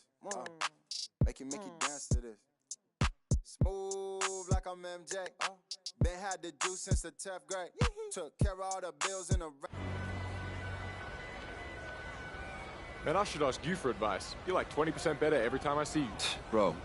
Make you dance to this. Smooth like I'm MJ. Been had the juice since the 10th grade. Took care of all the bills in the. Man, I should ask you for advice. You're like 20% better every time I see you. Bro.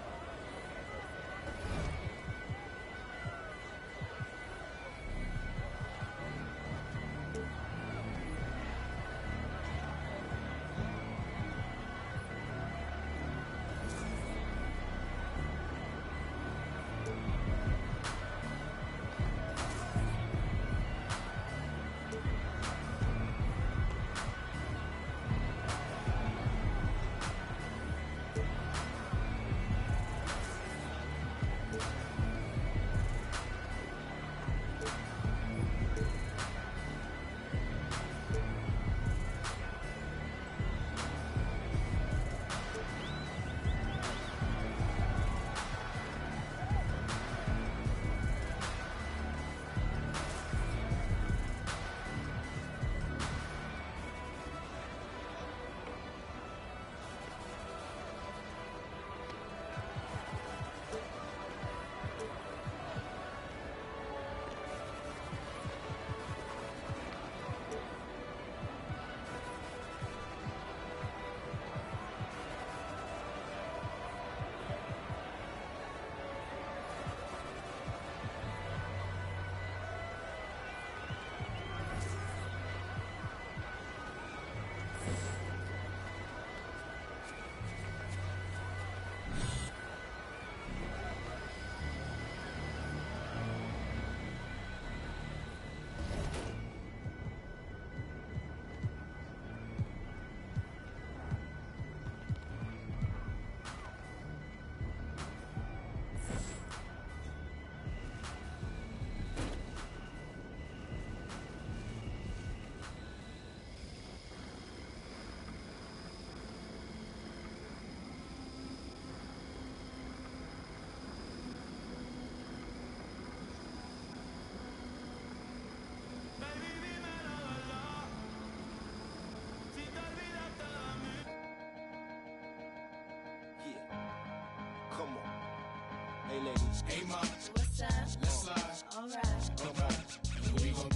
Come on. Hey, ladies. Hey, ma. What's up? Let's slide. All right. All right. And we gon'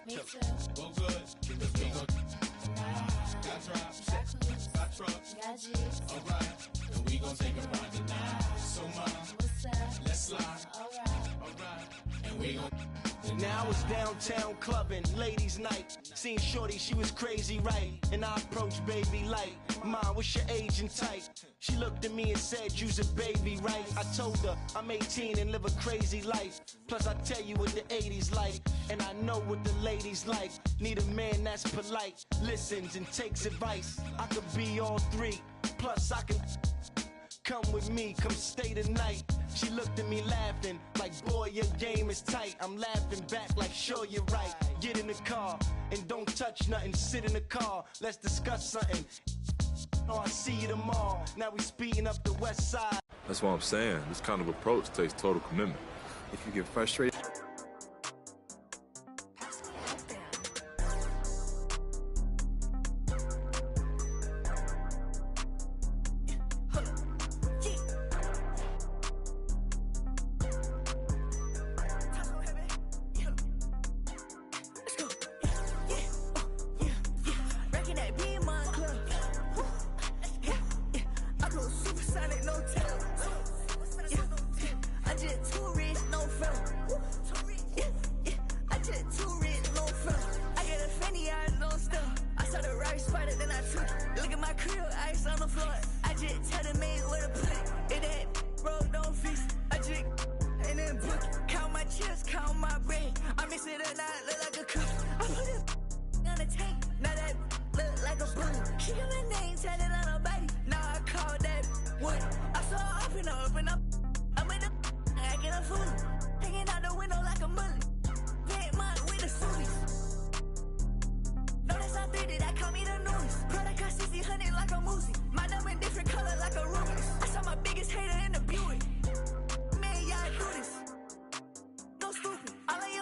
Me too. go good. Because we gon' got drops. Got trucks. Got G's. All right. And we gon' take a ride tonight. So, ma. What's up? Let's slide. All right. All right. And we gon' Now it's downtown clubbing, ladies' night. Seen shorty, she was crazy, right? And I approached baby light. Mom, what's your age and type? She looked at me and said, you's a baby, right? I told her I'm 18 and live a crazy life. Plus I tell you what the 80s like, and I know what the ladies like. Need a man that's polite, listens and takes advice. I could be all three, plus I can come with me, come stay the night. She looked at me laughing, like, boy, your game is tight. I'm laughing back like, sure, you're right. Get in the car and don't touch nothing. Sit in the car, let's discuss something. Oh, I see you tomorrow. Now we speeding up the west side. That's what I'm saying. This kind of approach takes total commitment. If you get frustrated.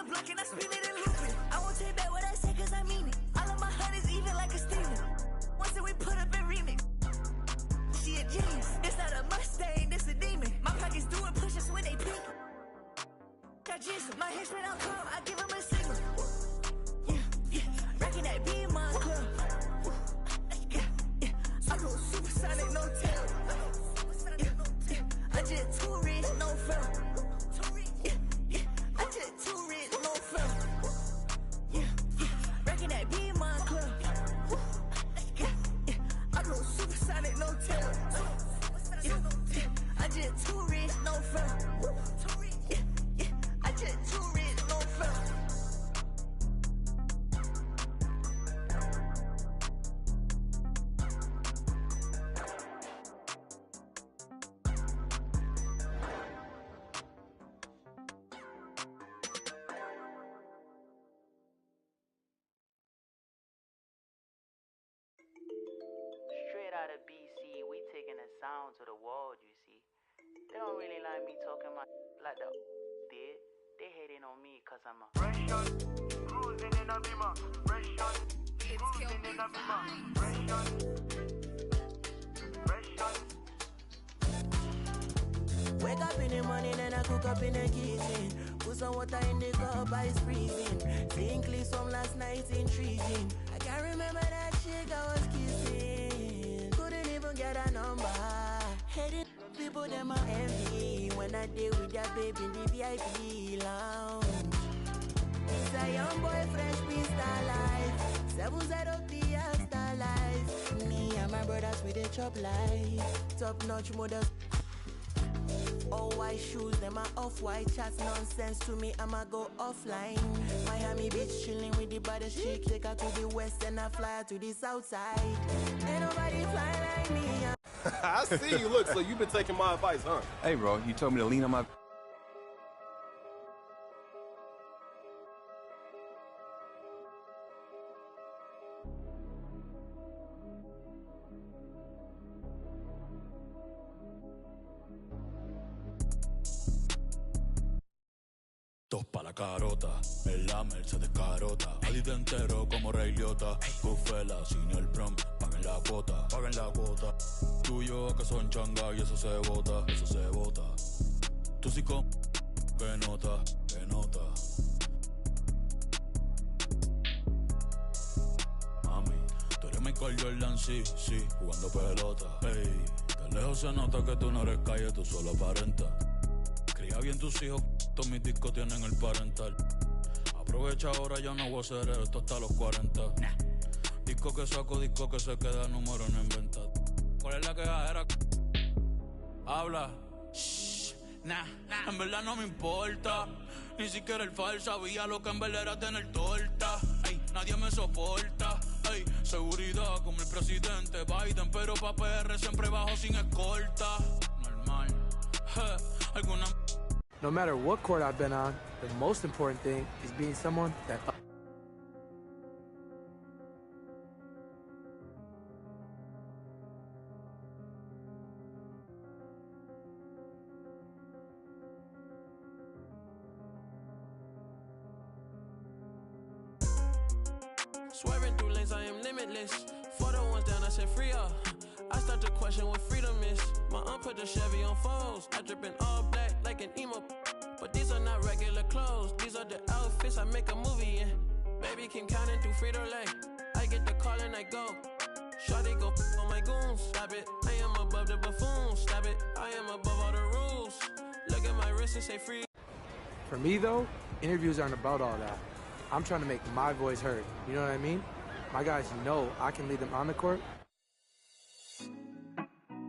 Blocking, I spin it and looping. I won't take back what I say, cause I mean it. All of my hunters even like a Steve. just too rich, no fun. Yeah, yeah, I just too rich, no fun. Yeah, yeah, racking that beam my club. Yeah, yeah, I go supersonic, no tail. Yeah, yeah, I just too rich, no fun. Yeah, yeah, I just too rich, no fun. Straight out of BC, we taking the sound to the world, you see. They don't really like me talking like the did. They hating on me cause I'm a fresh shot, cruising in a Beamer. Fresh shot, cruising in a Beamer. Fresh shot, fresh shot. Wake up in the morning and I cook up in the kitchen. Put some water in the cup, ice freezing. Seeing clips from last night, intriguing. I can't remember that chick I was kissing. Couldn't even get a number. Headed people, them are envy. When I deal with that baby in the VIP lounge. It's a young boy, fresh beast life. 703 star life. Me and my brothers with the chop life. Top notch models. All white shoes, them are off-white chats, nonsense to me, I'ma go offline. Miami Beach chilling with the baddest chick, take her to the west and I fly her to the south side. Ain't nobody fly like me. I see you. Look, so you've been taking my advice, huh? Hey, bro, you told me to lean on my... Dos pa' la carota, en la Mercedes carota. Adito entero como Ray Liotta. Cufela sin el prom, paguen la cuota, paguen la cuota. Tú y yo que son changa y eso se bota, eso se bota. Tú sí con... que nota, que nota. Mami, tú eres Michael Jordan, sí, sí, jugando pelota. Ey, de lejos se nota que tú no eres calle, tú solo aparentas. Cría bien tus hijos, todos mis discos tienen el parental. Aprovecha ahora, ya no voy a hacer esto hasta los 40. Disco que saco, disco que se queda, número no inventa. ¿Cuál es la quejadera? Habla. Shh, nah, en verdad no me importa. Ni siquiera el fal sabía lo que en verdad era tener torta. Ey, nadie me soporta. Ey, seguridad como el presidente Biden, pero pa' PR siempre bajo sin escolta. Normal. Alguna... No matter what court I've been on, the most important thing is being someone that... Swerving through lanes, I am limitless. For the ones down, I said free up. I start to question what freedom is. My aunt put the Chevy on foes. I drip in all black like an emo. But these are not regular clothes. These are the outfits I make a movie in. Baby, keep counting through Frito-Lay. I get the call and I go. Shawty go on my goons. Stop it, I am above the buffoons. Stop it, I am above all the rules. Look at my wrist and say free. For me, though, interviews aren't about all that. I'm trying to make my voice heard. You know what I mean? My guys know I can lead them on the court.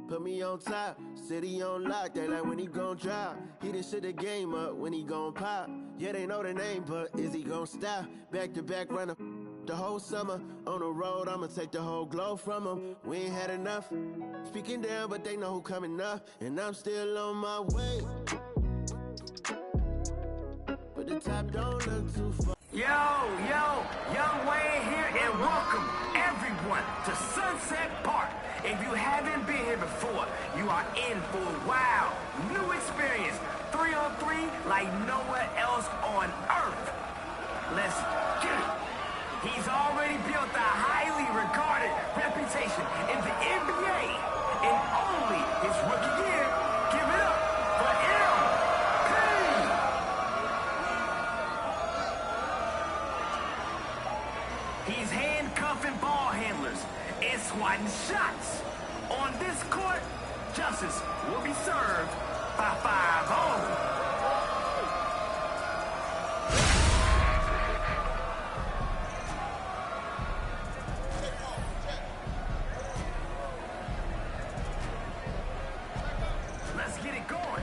Put me on top, city on lock, they like when he gon' drop. He done shit the game up when he gon' pop. Yeah, they know the name, but is he gon' stop? Back to back runner the whole summer. On the road, I'ma take the whole glow from him. We ain't had enough. Speaking down, but they know who coming up. And I'm still on my way. But the top don't look too far. Yo, Young Wayne here, and welcome everyone to Sunset Park. If you haven't been here before, you are in for a wild, new experience. 3-on-3 like nowhere else on earth. Let's get it. He's already built a highly regarded reputation in the NBA. In only his rookie year, give it up for MP. He's handcuffing ball handlers and swatting shots. On this court, justice will be served Let's get it going.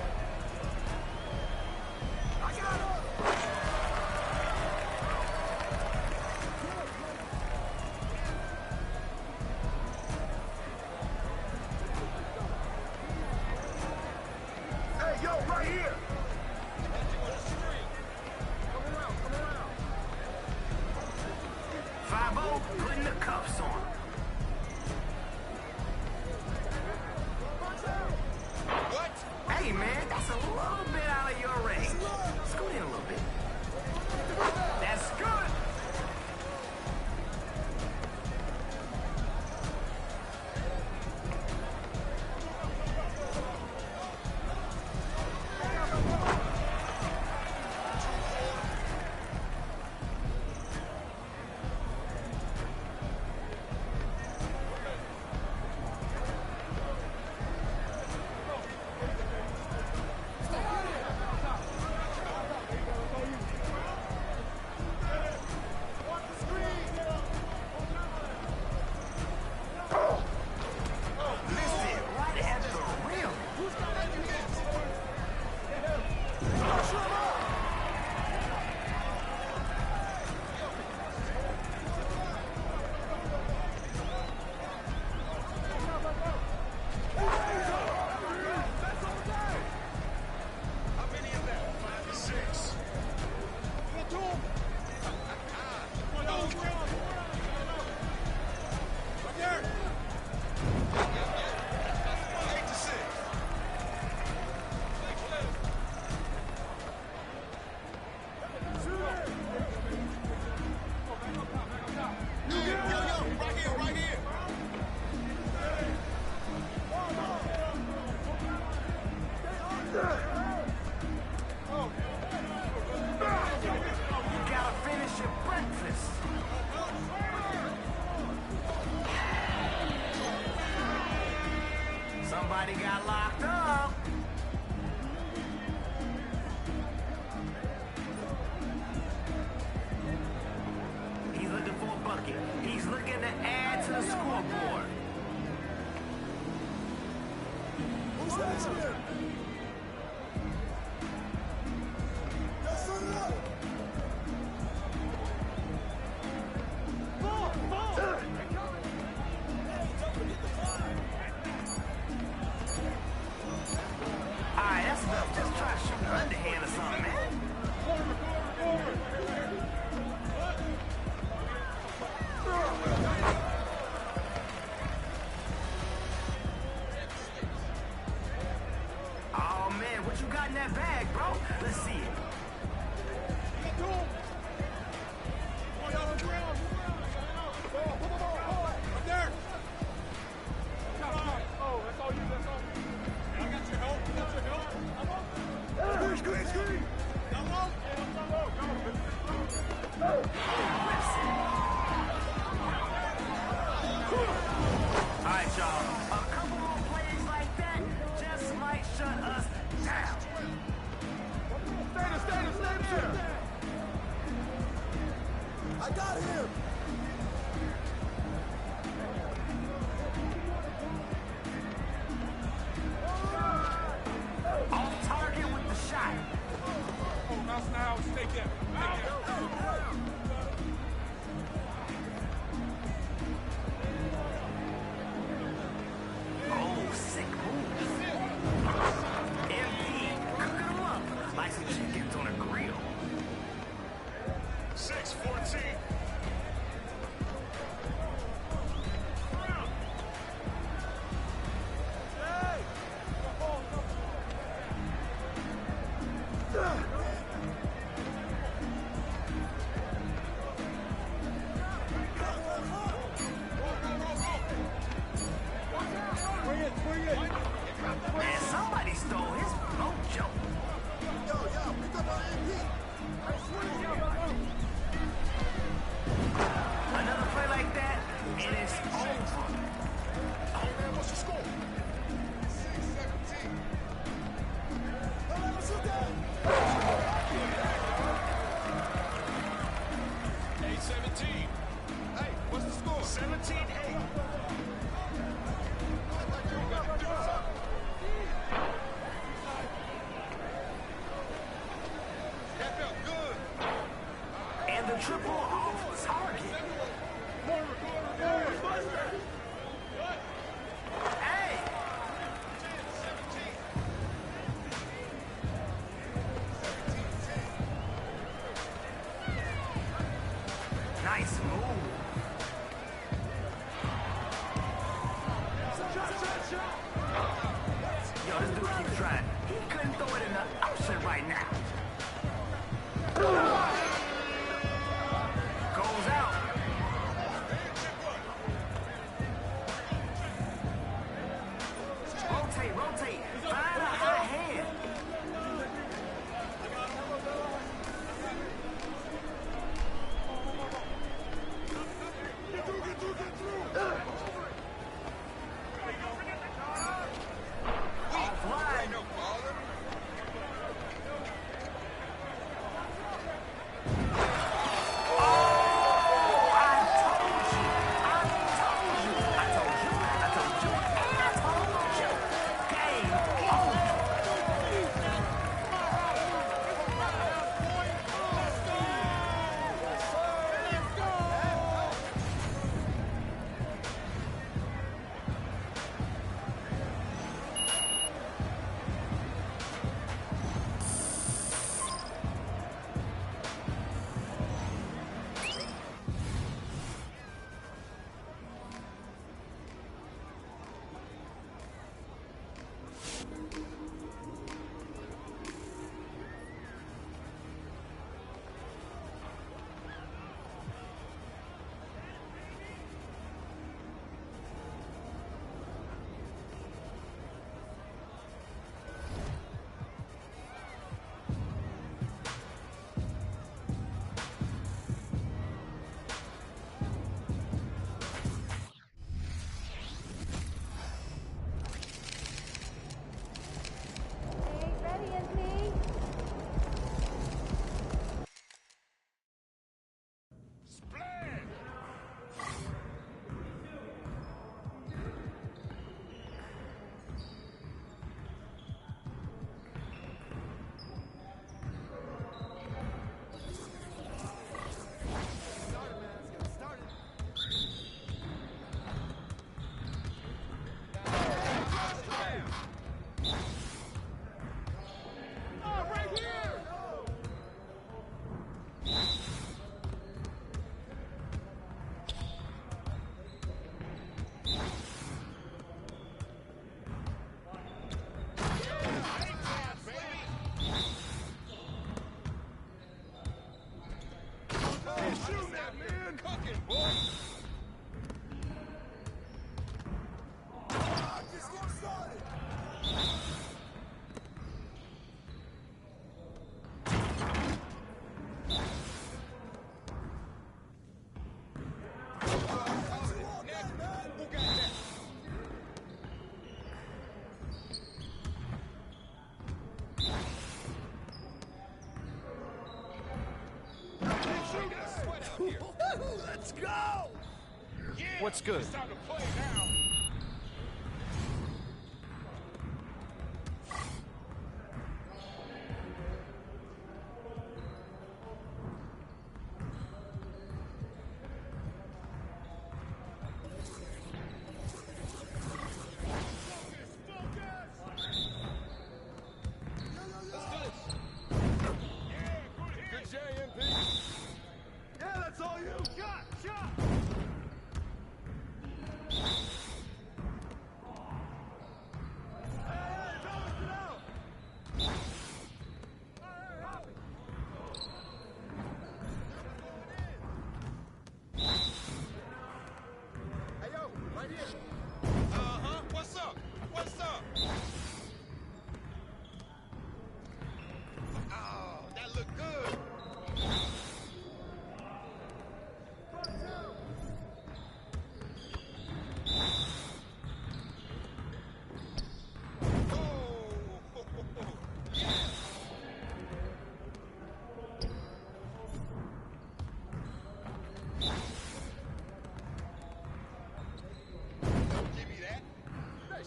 Hey, yo, right here. Come around. 5-0, putting the cuffs on. Hey, man, that's a little bit out of your range. Scoot in a little bit. That's good. Somebody got locked up. He's looking for a bucket. He's looking to add to the scoreboard. Who's that? Alright, that's enough. Just try to shoot an underhand or something, man. 17-8. And the triple off target. Hey! Nice move. Yo, this dude keeps trying. He couldn't throw it in the ocean right now. Goes out. Rotate, rotate. Find a high hand. Offline. Let's go! What's good? It's time to play now.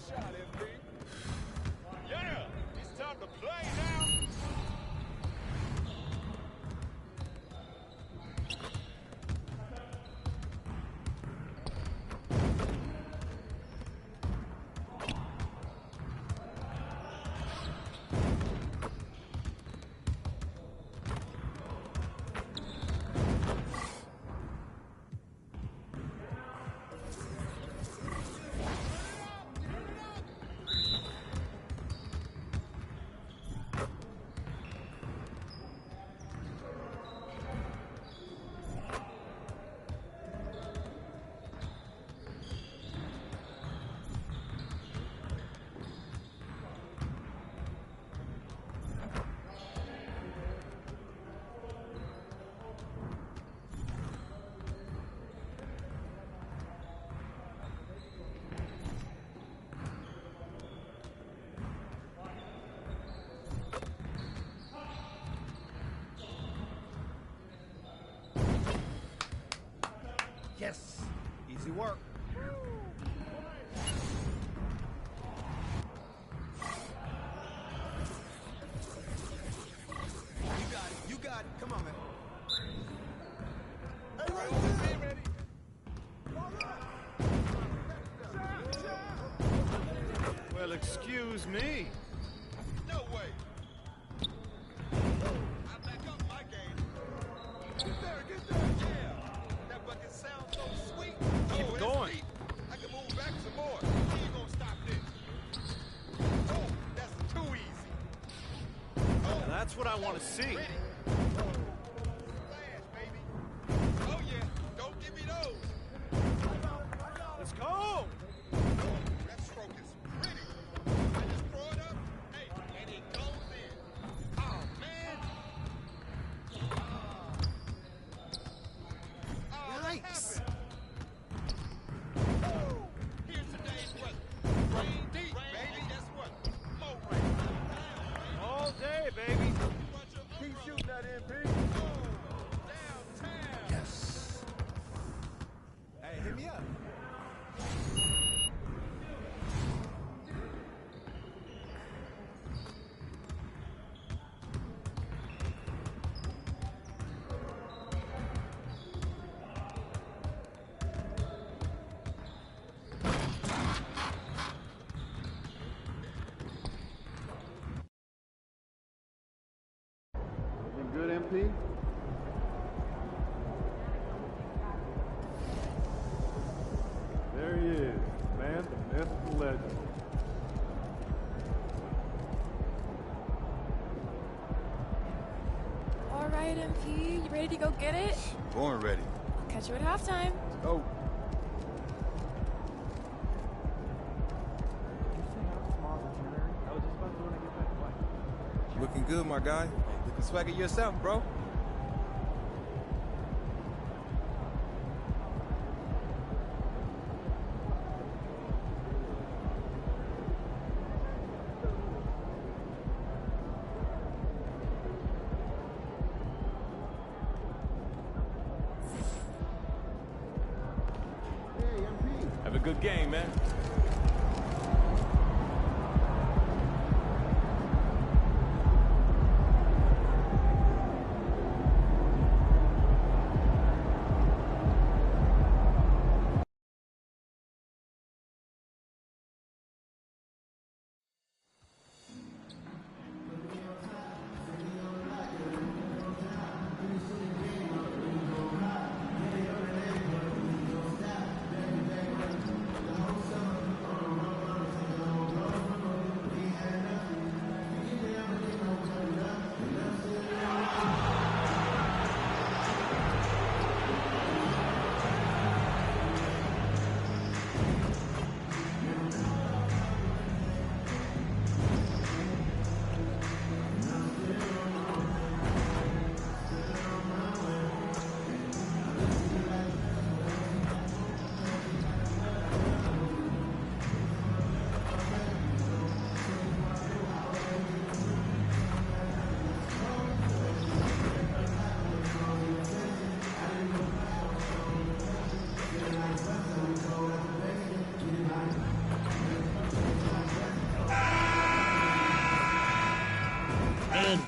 shot, MP. Yeah, it's time to play now. Yes, easy work. You got it. Come on, man. Well, excuse me. No way. I back up my game. Get there, yeah. That bucket sounds so sweet. Keep going. Deep. I can move back some more. How you gonna stop this? Oh, that's too easy. Now that's what I want to see. Ready. Flash, baby. Oh yeah, don't give me those. Let's go. That stroke is pretty. I just throw it up, hey, and it goes in. Oh man. Nice. Here's today's weather. Rain deep, baby. Guess what? More rain. All day, baby. Keep shooting that MP. Downtown. Yes. Hey, hit me up. Looking good, MP? There he is, man, the myth, the legend. All right, MP, you ready to go get it? Born ready. I'll catch you at halftime. Oh. Looking good, my guy. Looking swaggy yourself, bro. Have a good game, man.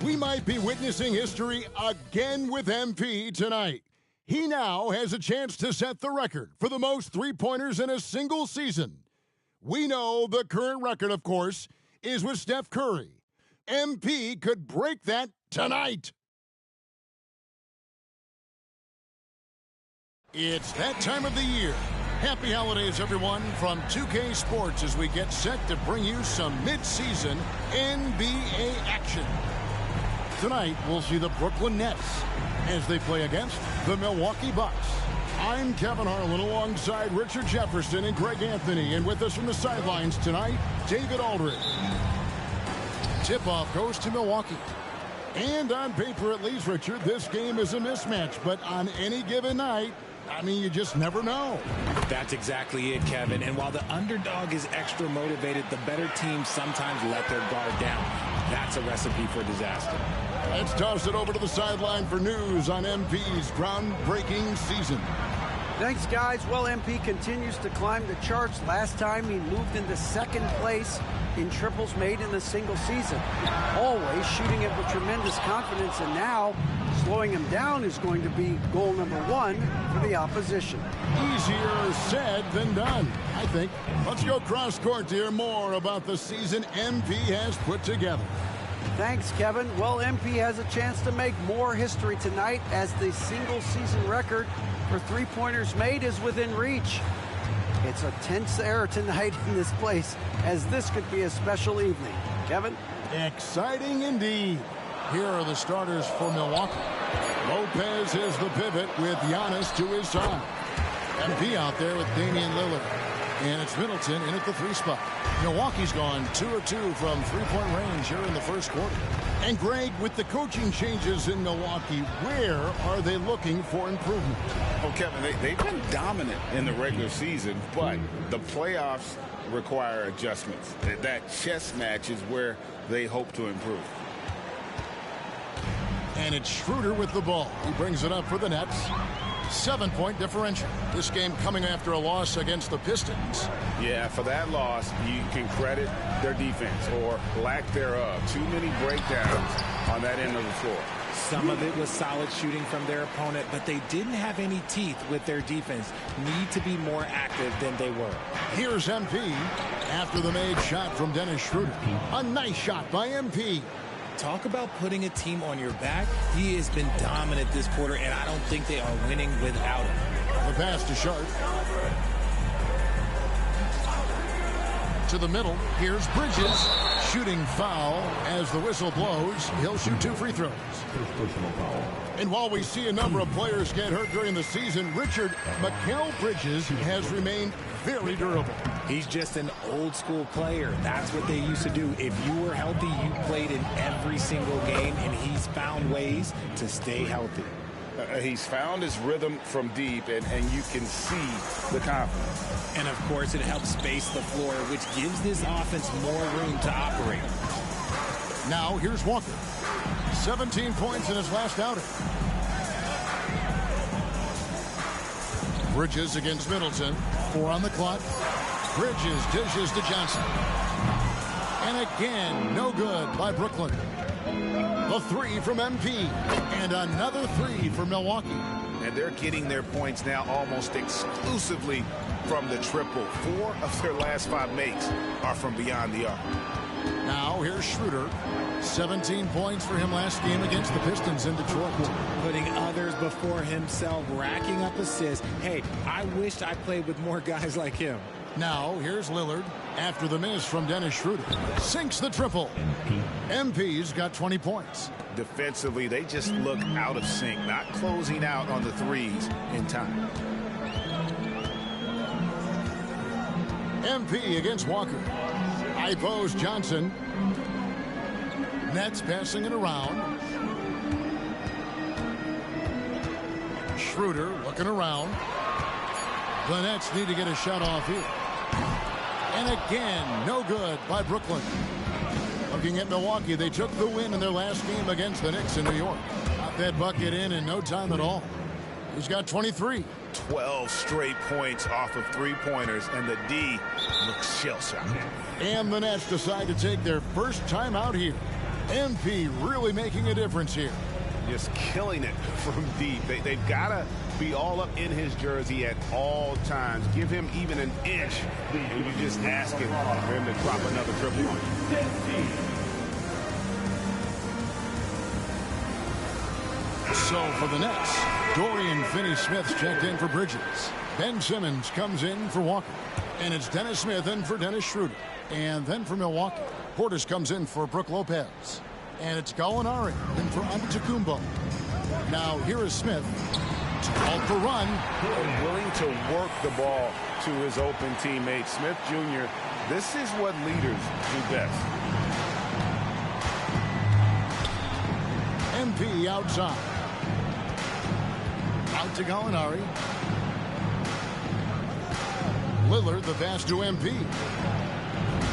We might be witnessing history again with MP tonight. He now has a chance to set the record for the most three-pointers in a single season. We know the current record, of course, is with Steph Curry. MP could break that tonight. It's that time of the year. Happy holidays, everyone, from 2K Sports as we get set to bring you some mid-season NBA action. Tonight, we'll see the Brooklyn Nets as they play against the Milwaukee Bucks. I'm Kevin Harlan alongside Richard Jefferson and Greg Anthony, and with us from the sidelines tonight, David Aldridge. Tip-off goes to Milwaukee. And on paper, at least, Richard, this game is a mismatch, but on any given night, I mean, you just never know. That's exactly it, Kevin. And while the underdog is extra motivated, the better teams sometimes let their guard down. That's a recipe for disaster. Let's toss it over to the sideline for news on MP's groundbreaking season. Thanks, guys. Well, MP continues to climb the charts. Last time he moved into second place in triples made in a single season. Always shooting it with tremendous confidence, and now slowing him down is going to be goal number one for the opposition. Easier said than done, I think. Let's go cross court to hear more about the season MP has put together. Thanks, Kevin. Well, MP has a chance to make more history tonight as the single-season record for three-pointers made is within reach. It's a tense air tonight in this place, as this could be a special evening. Kevin? Exciting indeed. Here are the starters for Milwaukee. Lopez is the pivot with Giannis to his side. MP out there with Damian Lillard. And it's Middleton in at the three spot. Milwaukee's gone 2 of 2 from three-point range here in the first quarter. And Greg, with the coaching changes in Milwaukee, where are they looking for improvement? Oh, Kevin, they've been dominant in the regular season, but the playoffs require adjustments. That chess match is where they hope to improve. And it's Schroeder with the ball. He brings it up for the Nets. 7-point differential. This game coming after a loss against the Pistons. Yeah, for that loss, you can credit their defense or lack thereof. Too many breakdowns on that end of the floor. Some of it was solid shooting from their opponent, but they didn't have any teeth with their defense. Need to be more active than they were. Here's MP after the made shot from Dennis Schroeder. A nice shot by MP. Talk about putting a team on your back. He has been dominant this quarter, and I don't think they are winning without him. The pass to Sharp. To the middle. Here's Bridges. Shooting foul as the whistle blows. He'll shoot 2 free throws. And while we see a number of players get hurt during the season, Richard, Mikal Bridges has remained very durable. He's just an old school player. That's what they used to do. If you were healthy, you played in every single game, and he's found ways to stay healthy. He's found his rhythm from deep, and you can see the confidence. And, of course, it helps space the floor, which gives this offense more room to operate. Now, here's Walker. 17 points in his last outing. Bridges against Middleton. 4 on the clock. Bridges dishes to Johnson. And again, no good by Brooklyn. The 3 from MP. And another 3 for Milwaukee. And they're getting their points now almost exclusively from the triple. 4 of their last 5 makes are from beyond the arc. Now here's Schroeder. 17 points for him last game against the Pistons in Detroit. Putting others before himself, racking up assists. Hey, I wished I played with more guys like him. Now here's Lillard after the miss from Dennis Schroeder. Sinks the triple. MP's got 20 points. Defensively, they just look out of sync, not closing out on the threes in time. MP against Walker. High post Johnson. Nets passing it around. Schroeder looking around. The Nets need to get a shot off here. And again, no good by Brooklyn. Looking at Milwaukee, they took the win in their last game against the Knicks in New York. Got that bucket in no time at all. He's got 23. 12 straight points off of three-pointers, and the D looks shell-shocked. And the Nets decide to take their first time out here. MP really making a difference here. Just killing it from deep. They've got to be all up in his jersey at all times. Give him even an inch, and you're just asking for him to drop another triple on you. So for the Nets, Dorian Finney-Smith's checked in for Bridges. Ben Simmons comes in for Walker. And it's Dennis Smith in for Dennis Schroeder. And then for Milwaukee, Portis comes in for Brook Lopez. And it's Gallinari in for Antetokounmpo. Now here is Smith. Called for run. Willing to work the ball to his open teammate. Smith Jr., this is what leaders do best. MP outside. Out to Gallinari. Lillard, the pass to MP.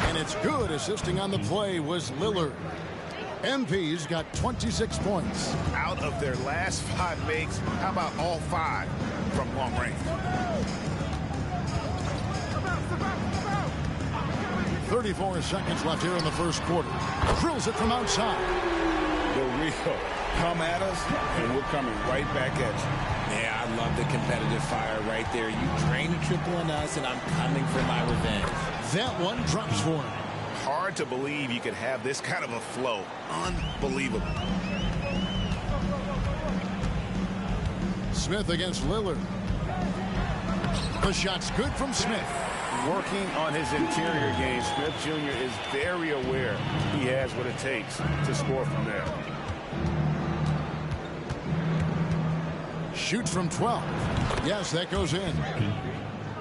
And it's good. Assisting on the play was Lillard. MP's got 26 points. Out of their last 5 makes, how about all 5 from long range? 34 seconds left here in the first quarter. Drills it from outside. The Rio, come at us, and we're coming right back at you. Yeah, I love the competitive fire right there. You drain a triple on us, and I'm coming for my revenge. That one drops for him. Hard to believe you could have this kind of a flow. Unbelievable. Smith against Lillard. The shot's good from Smith. Working on his interior game, Smith Jr. is very aware he has what it takes to score from there. Shoots from 12. Yes, that goes in.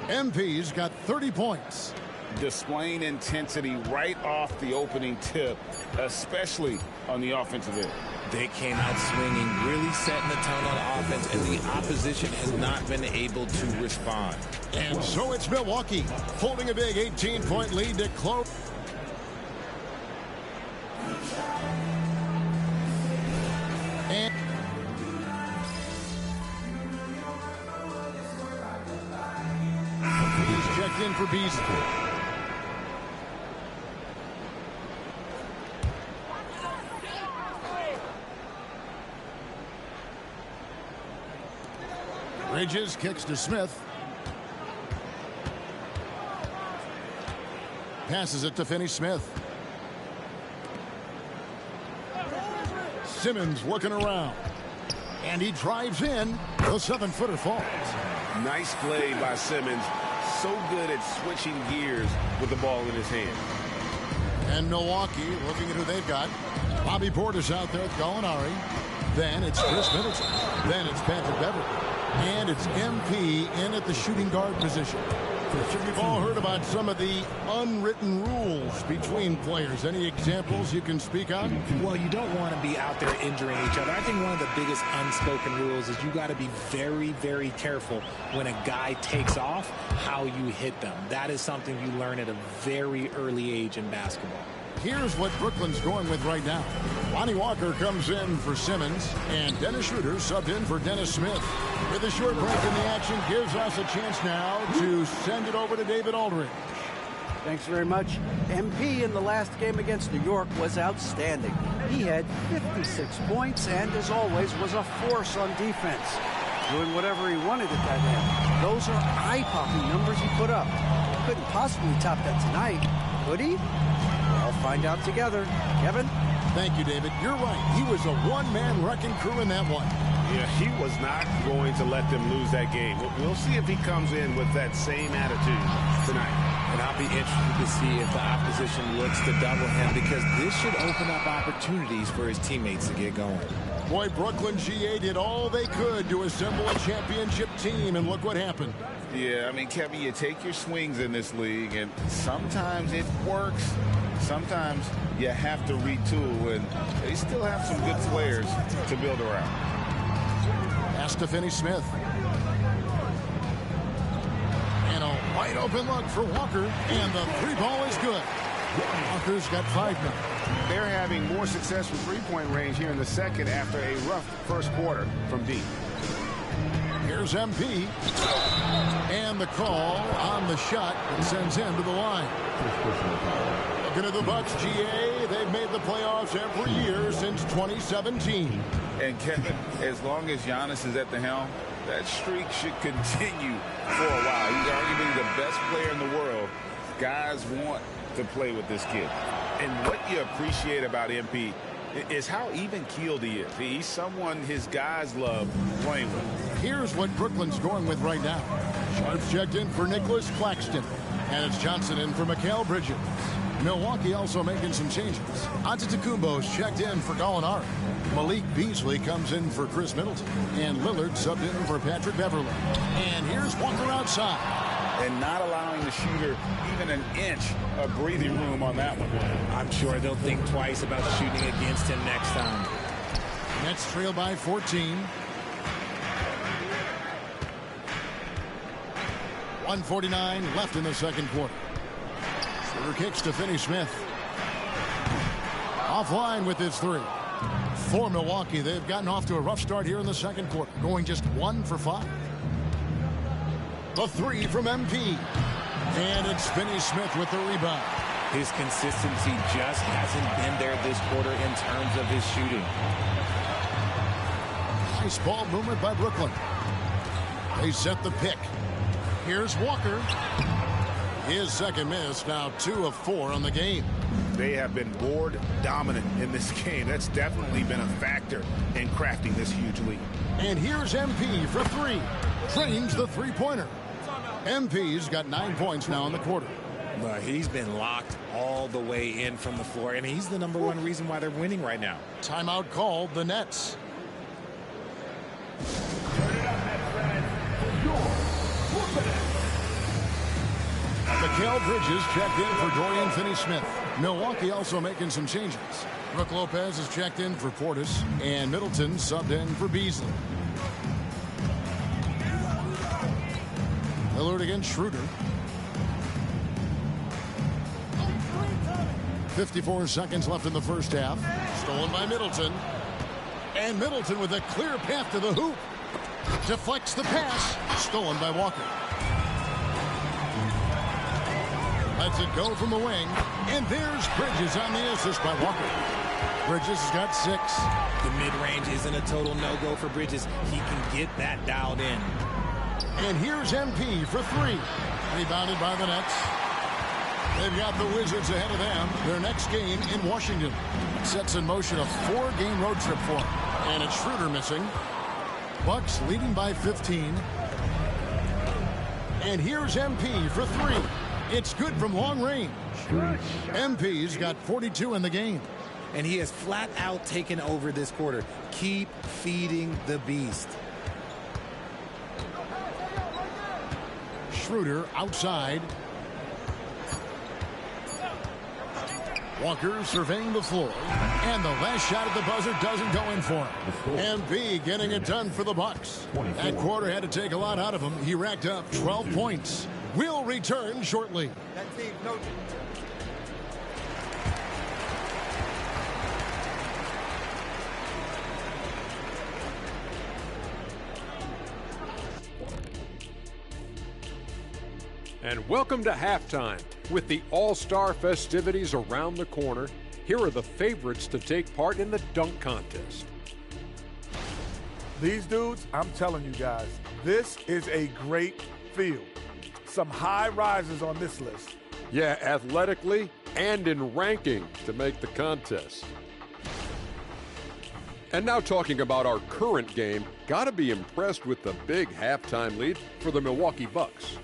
MP's got 30 points. Displaying intensity right off the opening tip, especially on the offensive end. They came out swinging, really setting the tone on offense, and the opposition has not been able to respond. And so it's Milwaukee holding a big 18-point lead to close. And he's checked in for Beasley. Bridges kicks to Smith. Passes it to Finney-Smith. Simmons looking around. And he drives in. The 7-footer falls. Nice play by Simmons. So good at switching gears with the ball in his hand. And Milwaukee looking at who they've got. Bobby Portis out there with Gallinari. Then it's Chris Middleton. Then it's Patrick Beverley. And it's MP in at the shooting guard position. We've all heard about some of the unwritten rules between players. Any examples you can speak on? Well, you don't want to be out there injuring each other. I think one of the biggest unspoken rules is you got to be very, very careful when a guy takes off, how you hit them. That is something you learn at a very early age in basketball. Here's what Brooklyn's going with right now. Lonnie Walker comes in for Simmons, and Dennis Schroeder subbed in for Dennis Smith. With a short break in the action, gives us a chance now to send it over to David Aldridge. Thanks very much. MP in the last game against New York was outstanding. He had 56 points and, as always, was a force on defense, doing whatever he wanted at that end. Those are eye-popping numbers he put up. Couldn't possibly top that tonight, could he? I'll find out together. Kevin? Thank you, David. You're right. He was a one-man wrecking crew in that one. Yeah, he was not going to let them lose that game. We'll see if he comes in with that same attitude tonight. And I'll be interested to see if the opposition looks to double him, because this should open up opportunities for his teammates to get going. Boy, Brooklyn GA did all they could to assemble a championship team, and look what happened. Yeah, I mean, Kevin, you take your swings in this league, and sometimes it works. Sometimes you have to retool, and they still have some good players to build around. Pass to Finney-Smith. And a wide open look for Walker, and the 3-ball is good. Walker's got 5 now. They're having more success from three-point range here in the second after a rough first quarter from deep. Here's There's MP. And the call on the shot that sends him to the line. Looking at the Bucks, GA, they've made the playoffs every year since 2017. And Kevin, as long as Giannis is at the helm, that streak should continue for a while. He's arguably the best player in the world. Guys want to play with this kid. And what you appreciate about MP is how even-keeled he is. He's someone his guys love playing with. Here's what Brooklyn's going with right now. Sharps checked in for Nicholas Claxton. And it's Johnson in for Mikal Bridges. Milwaukee also making some changes. Antetokounmpo's checked in for Gallinari. Malik Beasley comes in for Chris Middleton. And Lillard subbed in for Patrick Beverley. And here's Walker outside. And not allowing the shooter even an inch of breathing room on that one. I'm sure they'll think twice about shooting against him next time. Nets trail by 14. 1:49 left in the second quarter. Schroeder kicks to Finney Smith. Offline with his three. For Milwaukee, they've gotten off to a rough start here in the second quarter, going just 1 for 5. The three from MP. And it's Finney Smith with the rebound. His consistency just hasn't been there this quarter in terms of his shooting. Nice ball movement by Brooklyn. They set the pick. Here's Walker. His second miss, now 2 of 4 on the game. They have been board dominant in this game. That's definitely been a factor in crafting this huge lead. And here's MP for 3. Trains the three-pointer. MP's got 9 points now in the quarter. But he's been locked all the way in from the floor, and he's the #1 reason why they're winning right now. Timeout called the Nets. Mikal Bridges checked in for Dorian Finney-Smith. Milwaukee also making some changes. Brook Lopez is checked in for Portis, and Middleton subbed in for Beasley. Lillard against Schroeder. 54 seconds left in the first half. Stolen by Middleton. And Middleton with a clear path to the hoop. Deflects the pass. Stolen by Walker. Lets it go from the wing. And there's Bridges on the assist by Walker. Bridges has got 6. The mid-range isn't a total no-go for Bridges. He can get that dialed in. And here's MP for 3. Rebounded by the Nets. They've got the Wizards ahead of them. Their next game in Washington. Sets in motion a 4-game road trip for them. And it's Schroeder missing. Bucks leading by 15. And here's MP for 3. It's good from long range. MP's got 42 in the game. And he has flat out taken over this quarter. Keep feeding the beast. Schroeder outside. Walker surveying the floor. And the last shot at the buzzer doesn't go in for him. MP getting it done for the Bucks. That quarter had to take a lot out of him. He racked up 12 points. We'll return shortly. That team, no. And welcome to halftime. With the All-Star festivities around the corner, here are the favorites to take part in the dunk contest. These dudes, I'm telling you guys, this is a great field. Some high risers on this list. Yeah, athletically and in ranking to make the contest. And now talking about our current game, gotta be impressed with the big halftime lead for the Milwaukee Bucks.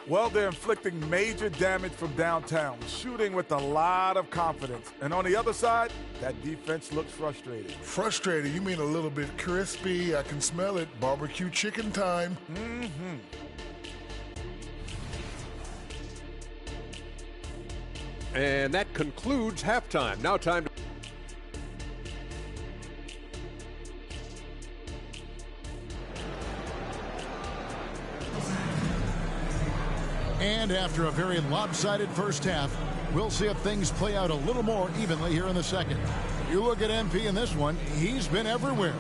Well, they're inflicting major damage from downtown, shooting with a lot of confidence. And on the other side, that defense looks frustrated. Frustrated? You mean a little bit crispy? I can smell it. Barbecue chicken time. Mm-hmm. And that concludes halftime. Now time to... And after a very lopsided first half, we'll see if things play out a little more evenly here in the second. You look at MP in this one, he's been everywhere.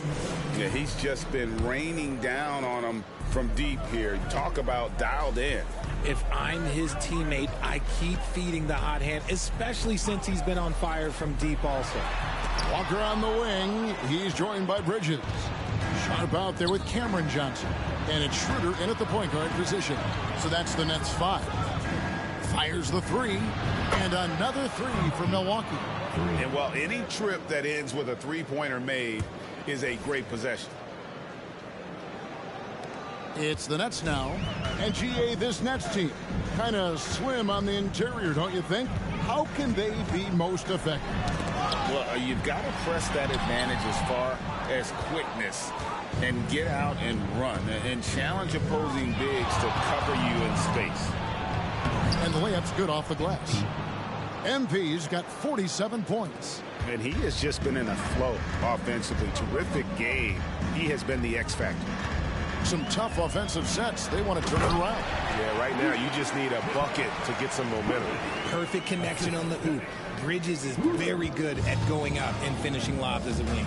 Yeah, he's just been raining down on him from deep here. Talk about dialed in. If I'm his teammate, I keep feeding the hot hand, especially since he's been on fire from deep also. Walker on the wing. He's joined by Bridges. Sharp out there with Cameron Johnson. And it's Schroeder in at the point guard position. So that's the Nets 5. Fires the 3. And another 3 for Milwaukee. And while any trip that ends with a three-pointer made is a great possession. It's the Nets now. And GA, this Nets team, kind of slim on the interior, don't you think? How can they be most effective? Well, you've got to press that advantage as far as quickness and get out and run and challenge opposing bigs to cover you in space. And the layup's good off the glass. MP's got 47 points. And he has just been in a flow offensively. Terrific game. He has been the X factor. Some tough offensive sets. They want to turn it around. Yeah, right now you just need a bucket to get some momentum. Perfect connection on the hoop. Bridges is very good at going up and finishing lobs as a wing.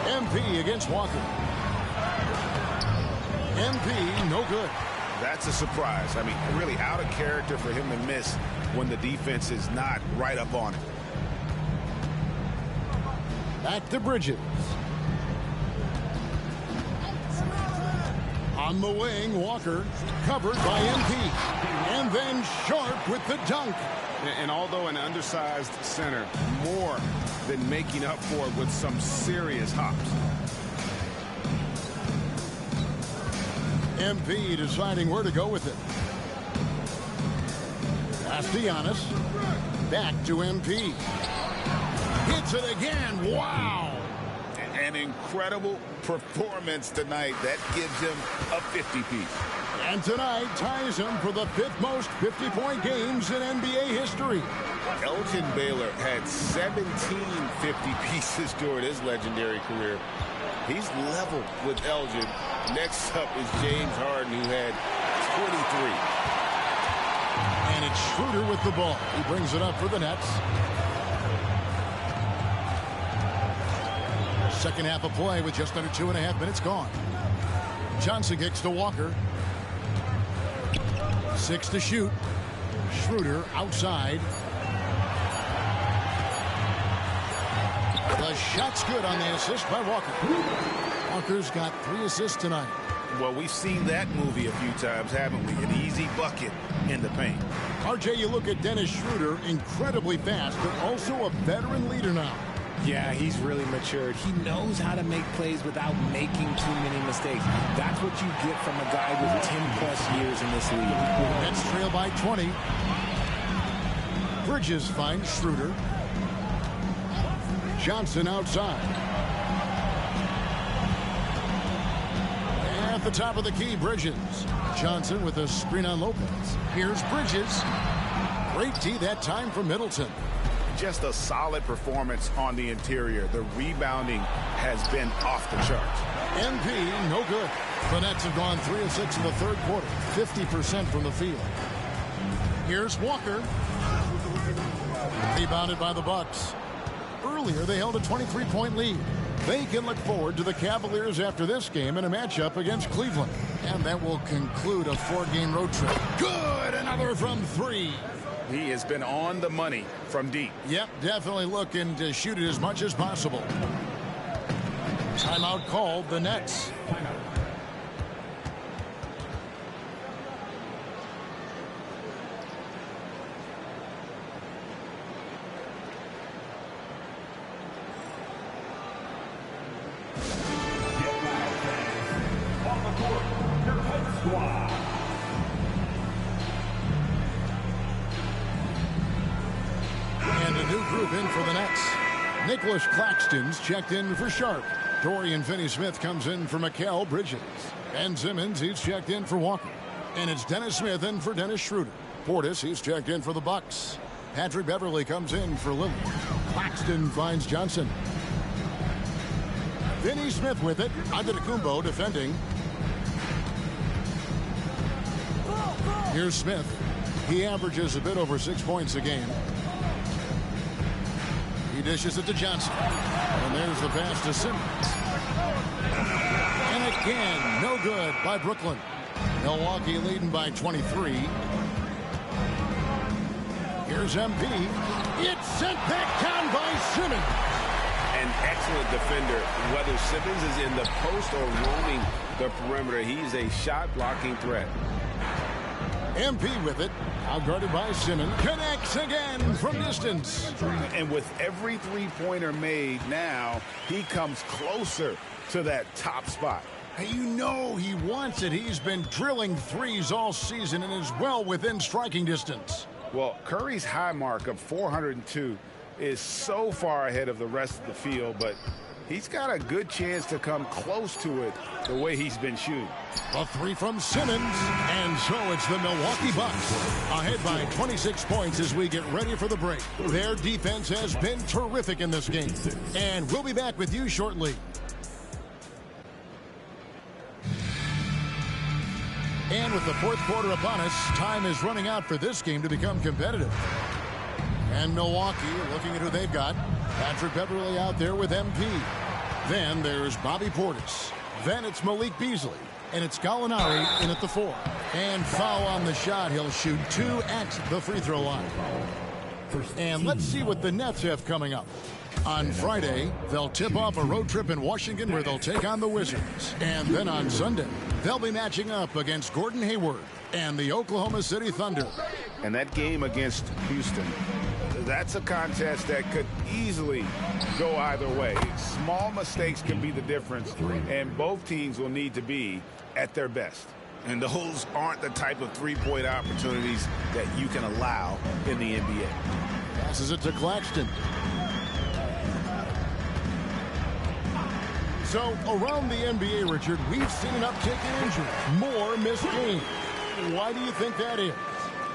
MP against Walker. MP, no good. That's a surprise. I mean, really out of character for him to miss when the defense is not right up on it. Back to Bridges. On the wing, Walker, covered by MP. And then Sharp with the dunk. And although an undersized center, more than making up for it with some serious hops. MP deciding where to go with it. Pass to Giannis. Back to MP. Hits it again. Wow. An incredible performance tonight. That gives him a 50-piece. And tonight ties him for the 5th most 50-point games in NBA history. Elgin Baylor had 17 50-pieces during his legendary career. He's level with Elgin. Next up is James Harden, who had 23. And it's Schroeder with the ball. He brings it up for the Nets. Second half of play with just under 2.5 minutes gone. Johnson kicks to Walker. 6 to shoot. Schroeder outside. The shot's good on the assist by Walker. Walker's got 3 assists tonight. Well, we've seen that movie a few times, haven't we? An easy bucket in the paint. RJ, you look at Dennis Schroeder, incredibly fast, but also a veteran leader now. Yeah, he's really matured. He knows how to make plays without making too many mistakes. That's what you get from a guy with 10-plus years in this league. Nets trail by 20. Bridges finds Schroeder. Johnson outside. At the top of the key, Bridges. Johnson with a screen on Lopez. Here's Bridges. Great D that time from Middleton. Just a solid performance on the interior. The rebounding has been off the charts. MP, no good. The Nets have gone 3 of 6 in the third quarter. 50% from the field. Here's Walker. Rebounded by the Bucks. Earlier, they held a 23-point lead. They can look forward to the Cavaliers after this game in a matchup against Cleveland. And that will conclude a 4-game road trip. Good! Another from 3. He has been on the money from deep. Yep, definitely looking to shoot it as much as possible. Timeout called, the Nets. Nicholas Claxton's checked in for Sharp. Dorian Finney-Smith comes in for Mikal Bridges. Ben Simmons, he's checked in for Walker. And it's Dennis Smith in for Dennis Schroeder. Portis, he's checked in for the Bucks. Patrick Beverly comes in for Lillard. Claxton finds Johnson. Finney-Smith with it. Antetokounmpo defending. Here's Smith. He averages a bit over 6 points a game. dishes it to Johnson. And there's the pass to Simmons. And again, no good by Brooklyn. Milwaukee leading by 23. Here's MP. It's sent back down by Simmons. An excellent defender. Whether Simmons is in the post or roaming the perimeter, he's a shot-blocking threat. MP with it. Now guarded by Simmons. Connects again from distance. And with every three-pointer made now, he comes closer to that top spot. You know he wants it. He's been drilling threes all season and is well within striking distance. Well, Curry's high mark of 402 is so far ahead of the rest of the field, but he's got a good chance to come close to it the way he's been shooting. A three from Simmons, and so it's the Milwaukee Bucks ahead by 26 points as we get ready for the break. Their defense has been terrific in this game, and we'll be back with you shortly. And with the fourth quarter upon us, time is running out for this game to become competitive. And Milwaukee looking at who they've got. Patrick Beverley out there with MP. Then there's Bobby Portis. Then it's Malik Beasley. And it's Gallinari in at the 4. And foul on the shot. He'll shoot 2 at the free throw line. And let's see what the Nets have coming up. On Friday, they'll tip off a road trip in Washington where they'll take on the Wizards. And then on Sunday, they'll be matching up against Gordon Hayward and the Oklahoma City Thunder. And that game against Houston, that's a contest that could easily go either way. Small mistakes can be the difference, and both teams will need to be at their best. And those aren't the type of three-point opportunities that you can allow in the NBA. Passes it to Claxton. So, around the NBA, Richard, we've seen an uptick in injury. More missed games. Why do you think that is?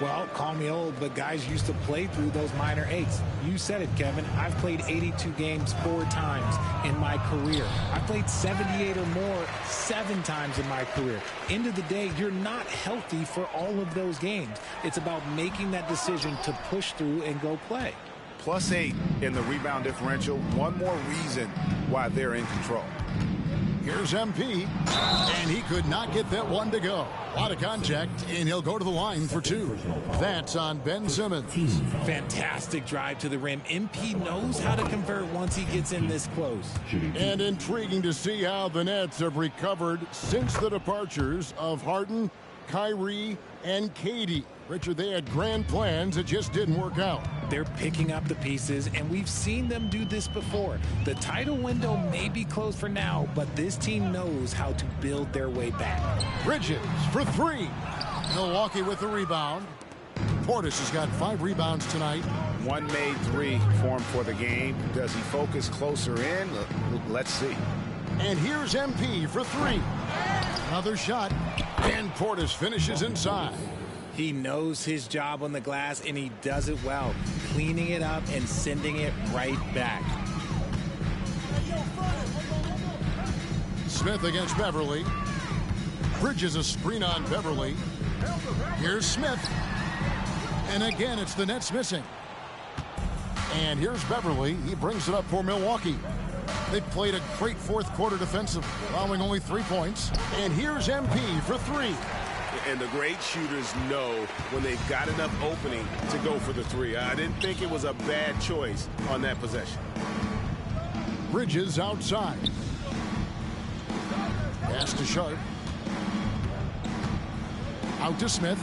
Well, call me old, but guys used to play through those minor aches. You said it, Kevin. I've played 82 games 4 times in my career. I've played 78 or more 7 times in my career. End of the day, you're not healthy for all of those games. It's about making that decision to push through and go play. +8 in the rebound differential. One more reason why they're in control. Here's MP, and he could not get that one to go. A lot of contact, and he'll go to the line for 2. That's on Ben Simmons. Fantastic drive to the rim. MP knows how to convert once he gets in this close. And intriguing to see how the Nets have recovered since the departures of Harden, Kyrie, and KD. Richard, they had grand plans. It just didn't work out. They're picking up the pieces, and we've seen them do this before. The title window may be closed for now, but this team knows how to build their way back. Bridges for 3. Milwaukee with the rebound. Portis has got 5 rebounds tonight. One made 3 for him for the game. Does he focus closer in? Let's see. And here's MP for 3. Another shot, and Portis finishes inside. He knows his job on the glass, and he does it well, cleaning it up and sending it right back. Smith against Beverley. Bridges a screen on Beverley. Here's Smith. And again, it's the Nets missing. And here's Beverley. He brings it up for Milwaukee. They played a great fourth quarter defensive, allowing only 3 points. And here's MP for 3. And the great shooters know when they've got enough opening to go for the 3. I didn't think it was a bad choice on that possession. Bridges outside. Pass to Sharp. Out to Smith.